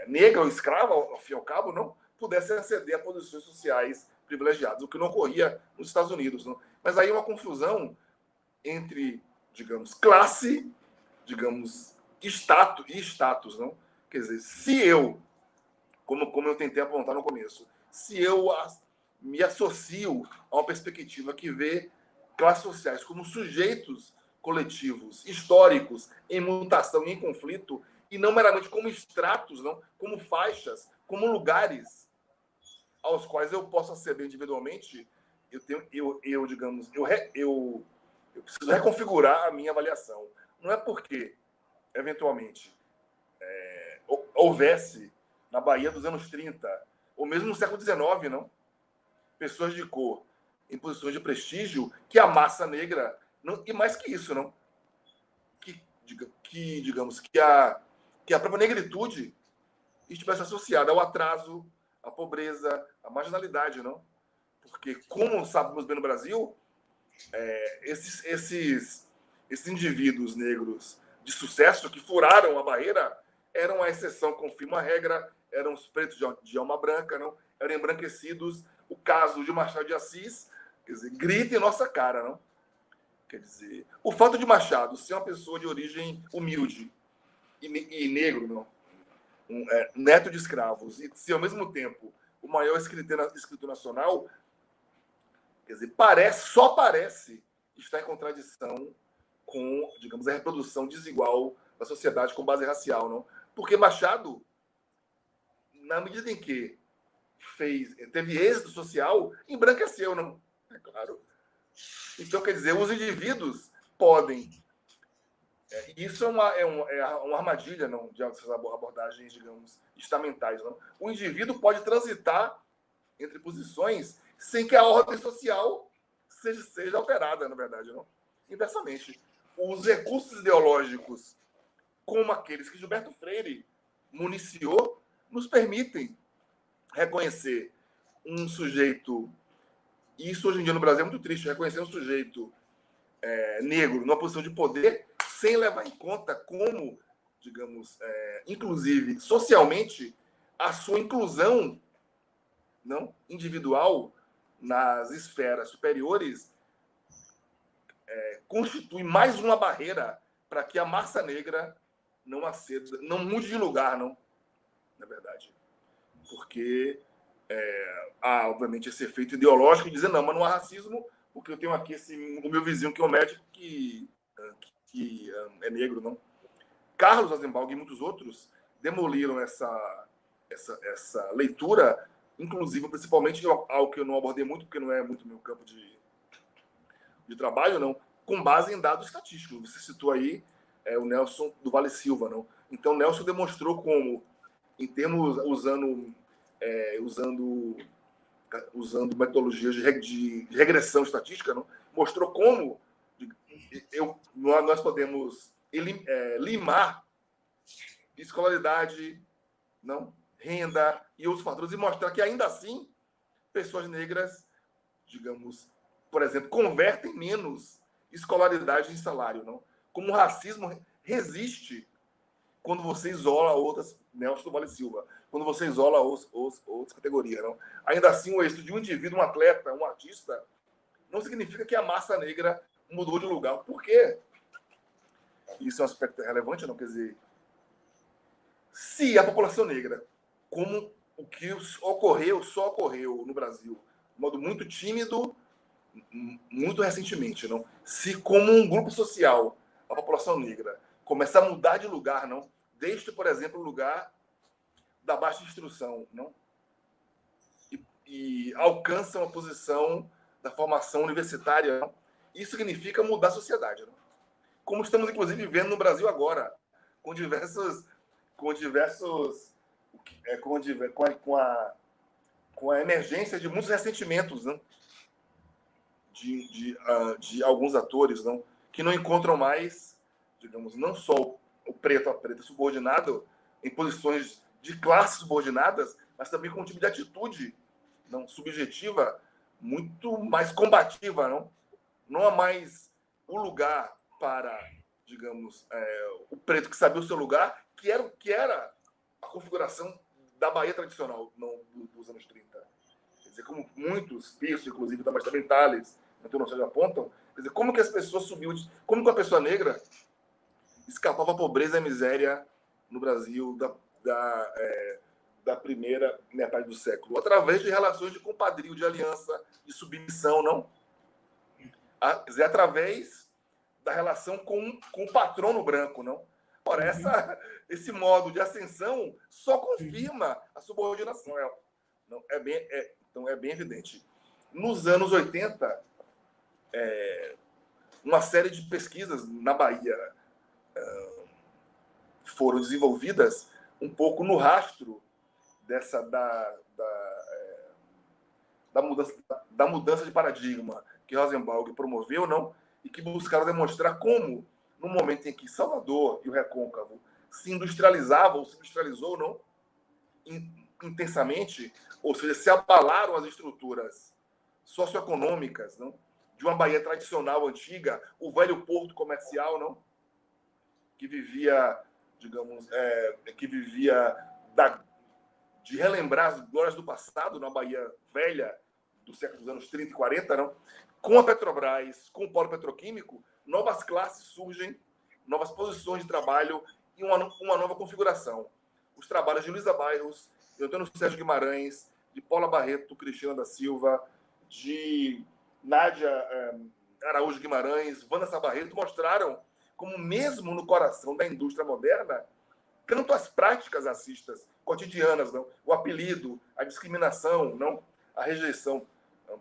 negra ou escrava, ao fim e ao cabo, não pudessem aceder a posições sociais privilegiadas, o que não ocorria nos Estados Unidos. Não? Mas aí uma confusão entre, digamos, classe, digamos, status, não? Quer dizer, se eu, como eu tentei apontar no começo, se eu me associo a uma perspectiva que vê classes sociais como sujeitos coletivos, históricos, em mutação e em conflito, e não meramente como estratos, não, como faixas, como lugares aos quais eu posso aceder individualmente, eu preciso reconfigurar a minha avaliação. Não é porque, eventualmente, houvesse na Bahia dos anos 30, ou mesmo no século XIX, não, pessoas de cor em posições de prestígio, que a massa negra, não, e mais que isso, não, digamos, que a própria negritude estivesse associada ao atraso, à pobreza, à marginalidade, não? Porque, como sabemos bem no Brasil, esses indivíduos negros de sucesso que furaram a barreira eram a exceção, confirma a regra, eram os pretos de alma branca, não? Eram embranquecidos. O caso de Machado de Assis, quer dizer, grita em nossa cara, não? Quer dizer, o fato de Machado ser uma pessoa de origem humilde e negro, não? Neto de escravos, e ser ao mesmo tempo o maior escritor nacional, quer dizer, só parece estar em contradição com, digamos, a reprodução desigual da sociedade com base racial, não? Porque Machado, na medida em que teve êxito social, embranqueceu, não? É claro. Então, quer dizer, os indivíduos podem. Isso é uma armadilha, não, de abordagens, digamos, estamentais. Não? O indivíduo pode transitar entre posições sem que a ordem social seja alterada, na verdade. Não? Inversamente, os recursos ideológicos, como aqueles que Gilberto Freire municiou, nos permitem reconhecer um sujeito, e isso hoje em dia no Brasil é muito triste, reconhecer um sujeito negro numa posição de poder sem levar em conta como, digamos, inclusive socialmente, a sua inclusão não individual nas esferas superiores constitui mais uma barreira para que a massa negra não aceda, não mude de lugar, não, na verdade. Porque há, obviamente, esse efeito ideológico de dizer, não, mas não há racismo, porque eu tenho aqui o meu vizinho, que é um médico, que é negro, não. Carlos Azenbalg e muitos outros demoliram essa leitura, inclusive, principalmente, algo que eu não abordei muito, porque não é muito meu campo de trabalho, não, com base em dados estatísticos. Você citou aí o Nelson do Vale Silva, não? Então, Nelson demonstrou como, em termos, usando metodologias de regressão estatística, não? Mostrou como nós podemos limar escolaridade, não, renda e outros fatores, e mostrar que, ainda assim, pessoas negras, digamos, por exemplo, convertem menos escolaridade em salário, não? Como o racismo resiste quando você isola outras, Nelson do Vale Silva, quando você isola outras categorias, não? Ainda assim, o êxito de um indivíduo, um atleta, um artista, não significa que a massa negra mudou de lugar. Por quê? Isso é um aspecto relevante, não? Quer dizer, se a população negra, como o que só ocorreu no Brasil, de modo muito tímido, muito recentemente, não? Se como um grupo social, a população negra, começar a mudar de lugar, não? Desde, por exemplo, o lugar da baixa instrução, não? E alcança uma posição da formação universitária, não? Isso significa mudar a sociedade, não? Como estamos, inclusive, vivendo no Brasil agora, com a emergência de muitos ressentimentos, não? De alguns atores, não, que não encontram mais, digamos, não só o preto a preta subordinado em posições de classes subordinadas, mas também com um tipo de atitude não subjetiva muito mais combativa, não há mais o lugar para, digamos, o preto que sabia o seu lugar, que era a configuração da Bahia tradicional dos anos 30. Quer dizer, como muitos, Pirso, inclusive, também Tales, então, já apontam, quer dizer, como que as pessoas subiam, como que uma pessoa negra escapava à pobreza e à miséria no Brasil da primeira metade do século? Através de relações de compadrio, de aliança, de submissão, não? Quer dizer, através da relação com o patrono branco, não? Ora, esse modo de ascensão só confirma a subordinação. Então, é bem evidente. Nos anos 80, uma série de pesquisas na Bahia foram desenvolvidas um pouco no rastro da mudança de paradigma que Rosenberg promoveu, não? E que buscaram demonstrar como, no momento em que Salvador e o Recôncavo se industrializou, não? Intensamente, ou seja, se abalaram as estruturas socioeconômicas, não? De uma Bahia tradicional, antiga, o velho porto comercial, não? Que vivia, digamos, de relembrar as glórias do passado na Bahia velha dos anos 30 e 40, não? Com a Petrobras, com o polo petroquímico, novas classes surgem, novas posições de trabalho e uma nova configuração. Os trabalhos de Luísa Bairros, de Antônio Sérgio Guimarães, de Paula Barreto, Cristina da Silva, de Nádia Araújo Guimarães, Vanessa Barreto, mostraram como, mesmo no coração da indústria moderna, tanto as práticas racistas cotidianas, não, o apelido, a discriminação, não, a rejeição, não,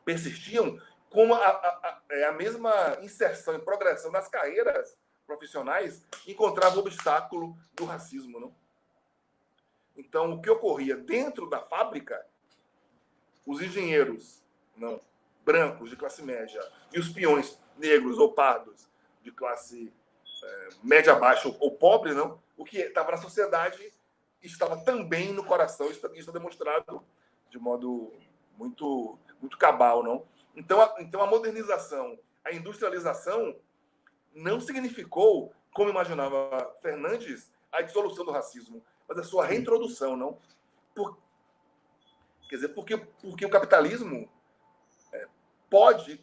persistiam, como a mesma inserção e progressão nas carreiras profissionais encontrava o obstáculo do racismo, não? Então, o que ocorria dentro da fábrica, os engenheiros, não, brancos de classe média e os peões negros ou pardos de classe média baixa ou pobre, não, o que estava na sociedade estava também no coração. Isso é demonstrado de modo muito cabal, não? Então a modernização, a industrialização não significou, como imaginava Fernandes, a dissolução do racismo, mas a sua reintrodução, não? Quer dizer, porque o capitalismo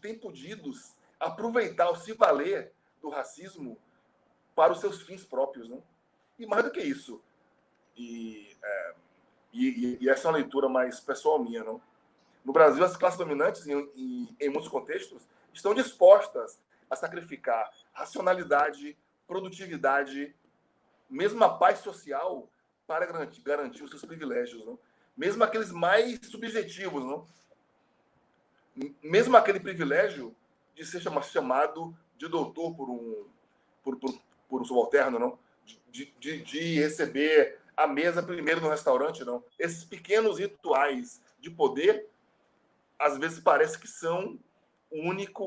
tem podido aproveitar ou se valer do racismo para os seus fins próprios, né? E mais do que isso, e essa é uma leitura mais pessoal minha, não? No Brasil, as classes dominantes, em muitos contextos, estão dispostas a sacrificar racionalidade, produtividade, mesmo a paz social, para garantir os seus privilégios, não? Mesmo aqueles mais subjetivos, não? Mesmo aquele privilégio de ser chamado de doutor por um subalterno, não? De receber a mesa primeiro no restaurante, não? Esses pequenos rituais de poder, às vezes parece que são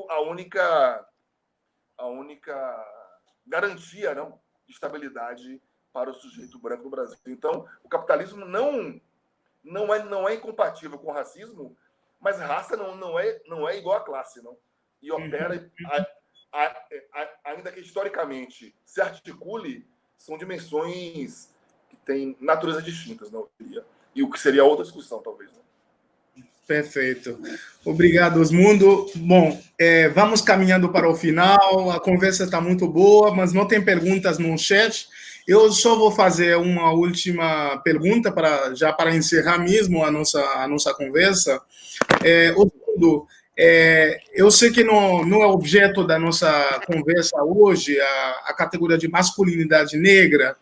a única garantia, não, de estabilidade para o sujeito branco no Brasil. Então, o capitalismo não é incompatível com o racismo, mas raça não é igual a classe, não. E opera, ainda que historicamente se articule, são dimensões que têm naturezas distintas, não? E o que seria outra discussão, talvez. Não? Perfeito. Obrigado, Osmundo. Bom, vamos caminhando para o final. A conversa está muito boa, mas não tem perguntas no chat. Eu só vou fazer uma última pergunta para encerrar mesmo a nossa conversa. Osmundo, eu sei que não é objeto da nossa conversa hoje a categoria de masculinidade negra,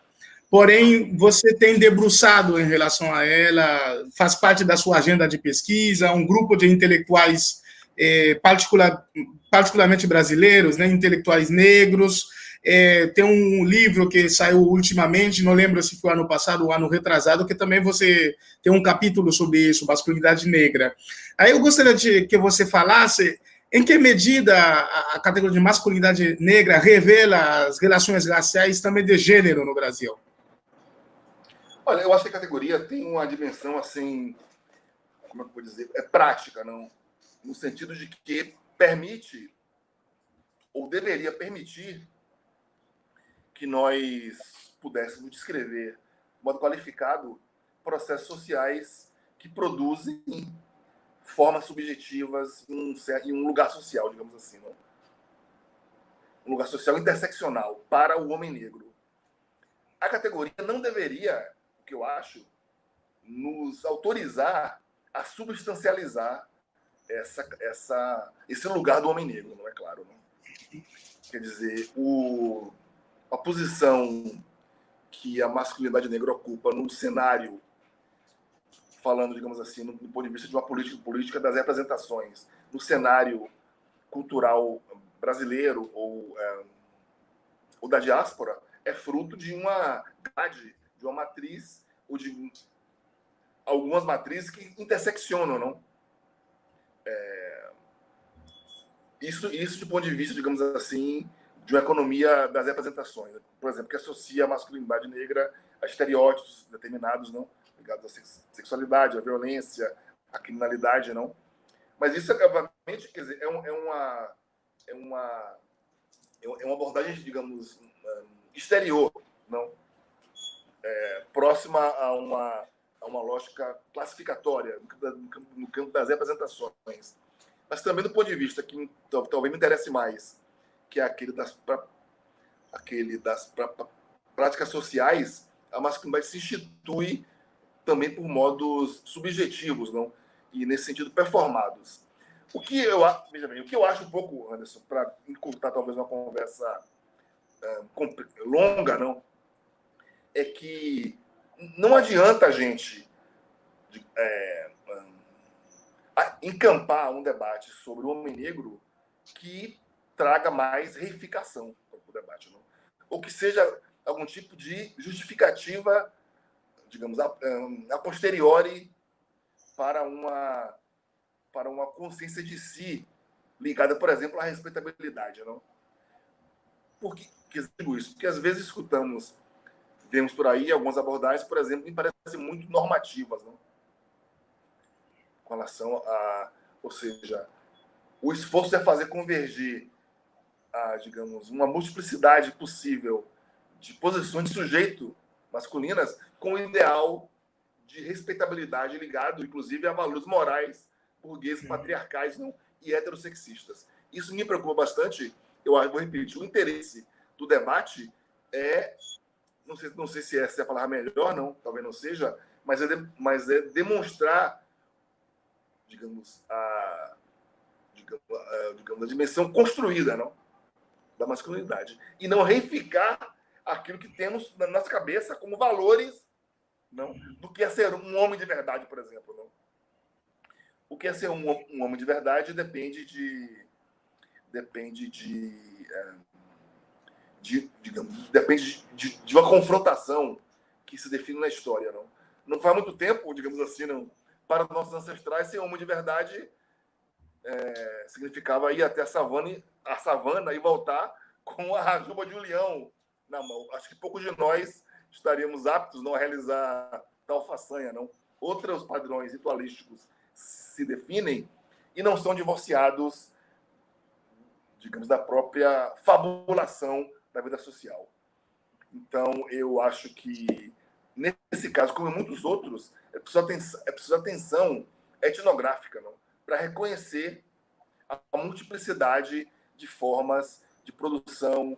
porém, você tem debruçado em relação a ela, faz parte da sua agenda de pesquisa, um grupo de intelectuais particularmente brasileiros, né, intelectuais negros, tem um livro que saiu ultimamente, não lembro se foi ano passado ou ano retrasado, que também você tem um capítulo sobre isso, masculinidade negra. Aí eu gostaria que você falasse em que medida a categoria de masculinidade negra revela as relações raciais também de gênero no Brasil. Olha, eu acho que a categoria tem uma dimensão, assim, como é que eu vou dizer, prática, não? No sentido de que permite, ou deveria permitir, que nós pudéssemos descrever, de modo qualificado, processos sociais que produzem formas subjetivas em um lugar social, digamos assim, não? Um lugar social interseccional para o homem negro. A categoria não deveria, o que eu acho, nos autorizar a substancializar esse lugar do homem negro, não é claro? Não? Quer dizer, a posição que a masculinidade negra ocupa no cenário, falando, digamos assim, do ponto de vista de uma política das representações, no cenário cultural brasileiro ou da diáspora, é fruto de uma grade, de uma matriz, ou de algumas matrizes que interseccionam, não? Isso de ponto de vista, digamos assim, de uma economia das representações. Por exemplo, que associa a masculinidade negra a estereótipos determinados, não? Ligados à sexualidade, à violência, à criminalidade, não? Mas isso, obviamente, quer dizer, é uma abordagem, digamos, exterior, não? Próxima a uma lógica classificatória no campo das representações. Mas também do ponto de vista que talvez me interesse mais, que é aquele das práticas sociais, a masculinidade se institui também por modos subjetivos, não? E nesse sentido performados. Veja bem, o que eu acho um pouco, Anderson, para encurtar talvez uma conversa longa, não, é que não adianta a gente encampar um debate sobre o homem negro que traga mais reificação para o debate, não? Ou que seja algum tipo de justificativa, digamos, a posteriori para uma consciência de si ligada, por exemplo, à respeitabilidade, não? Por que digo isso? Porque às vezes vemos por aí algumas abordagens, por exemplo, que me parecem muito normativas, não? Com relação ou seja, o esforço é fazer convergir digamos, uma multiplicidade possível de posições de sujeito masculinas com o ideal de respeitabilidade ligado, inclusive, a valores morais burgueses, patriarcais, não, e heterossexistas. Isso me preocupa bastante. Eu vou repetir, o interesse do debate não sei se essa é a palavra melhor, não, talvez não seja, mas é demonstrar, digamos, a dimensão construída, não, da masculinidade, e não reificar aquilo que temos na nossa cabeça como valores, não, do que é ser um homem de verdade, por exemplo, não. O que é ser um homem de verdade depende de uma confrontação que se define na história, não. Não faz muito tempo, digamos assim, não, para os nossos ancestrais, ser homem de verdade significava ir até a savana e voltar com a juba de um leão na mão. Acho que poucos de nós estaríamos aptos, não, a realizar tal façanha, não. Outros padrões ritualísticos se definem e não são divorciados, digamos, da própria fabulação da vida social. Então, eu acho que, nesse caso, como em muitos outros, é preciso atenção etnográfica, não, para reconhecer a multiplicidade de formas de produção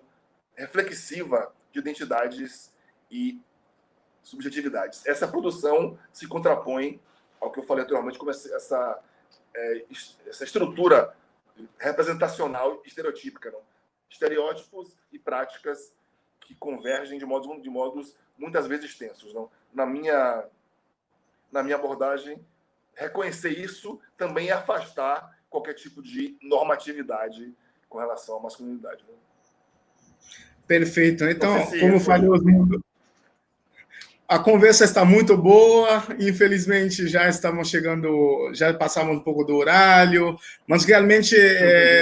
reflexiva de identidades e subjetividades. Essa produção se contrapõe ao que eu falei anteriormente, como essa estrutura representacional e estereotípica, não? Estereótipos e práticas que convergem de modos muitas vezes tensos, não? Na minha abordagem, reconhecer isso também é afastar qualquer tipo de normatividade com relação à masculinidade, não? Perfeito. Então, como eu falei, a conversa está muito boa, infelizmente já estamos chegando, já passamos um pouco do horário, mas realmente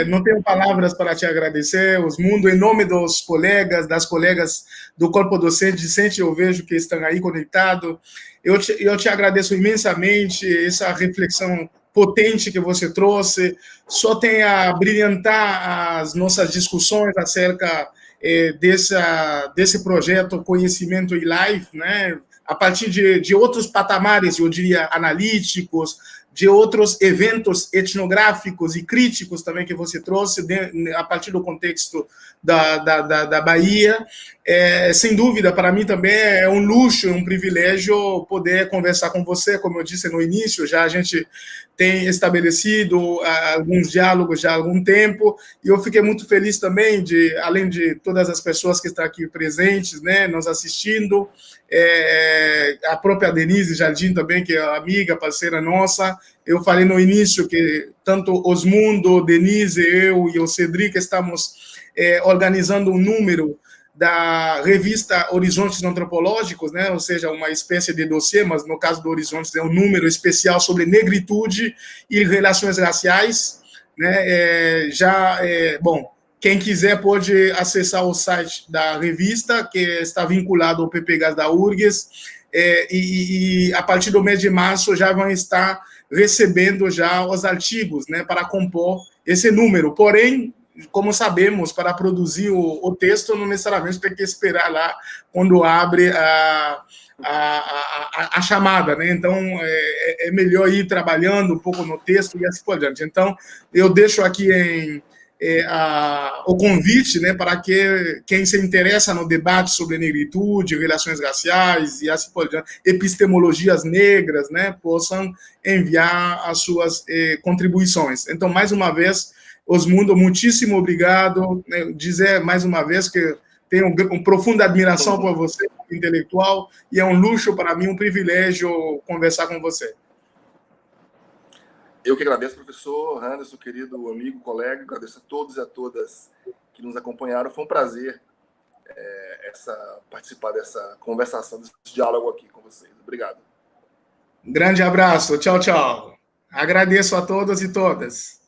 não tenho palavras para te agradecer, Osmundo, em nome dos colegas, das colegas do corpo docente, eu vejo que estão aí conectados, eu te agradeço imensamente essa reflexão potente que você trouxe, só tem a brilhantar as nossas discussões acerca desse projeto Conhecimento e Life, né? A partir de outros patamares, eu diria, analíticos, de outros eventos etnográficos e críticos também que você trouxe, a partir do contexto da Bahia. Sem dúvida, para mim também é um luxo, um privilégio poder conversar com você, como eu disse no início, já a gente tem estabelecido alguns diálogos já há algum tempo, e eu fiquei muito feliz também, além de todas as pessoas que estão aqui presentes, né, nos assistindo, a própria Denise Jardim também, que é amiga, parceira nossa. Eu falei no início que tanto Osmundo, Denise, eu e o Cedric estamos organizando um número da revista Horizontes Antropológicos, né? Ou seja, uma espécie de dossiê, mas no caso do Horizontes é um número especial sobre negritude e relações raciais, né? Bom, quem quiser pode acessar o site da revista, que está vinculado ao PPGAS da URGS, e a partir do mês de março já vão estar recebendo já os artigos, né, para compor esse número. Porém, como sabemos, para produzir o texto, não necessariamente tem que esperar lá quando abre a chamada, né? Então, é melhor ir trabalhando um pouco no texto e assim por diante. Então, eu deixo aqui o convite, né, para que quem se interessa no debate sobre negritude, relações raciais e assim por diante, epistemologias negras, né, possam enviar as suas contribuições. Então, mais uma vez, Osmundo, muitíssimo obrigado. Dizer mais uma vez que tenho uma profunda admiração por você, intelectual, e é um luxo para mim, um privilégio conversar com você. Eu que agradeço, professor Anderson, querido amigo, colega, agradeço a todos e a todas que nos acompanharam. Foi um prazer participar dessa conversação, desse diálogo aqui com vocês. Obrigado. Um grande abraço. Tchau, tchau. Agradeço a todos e todas.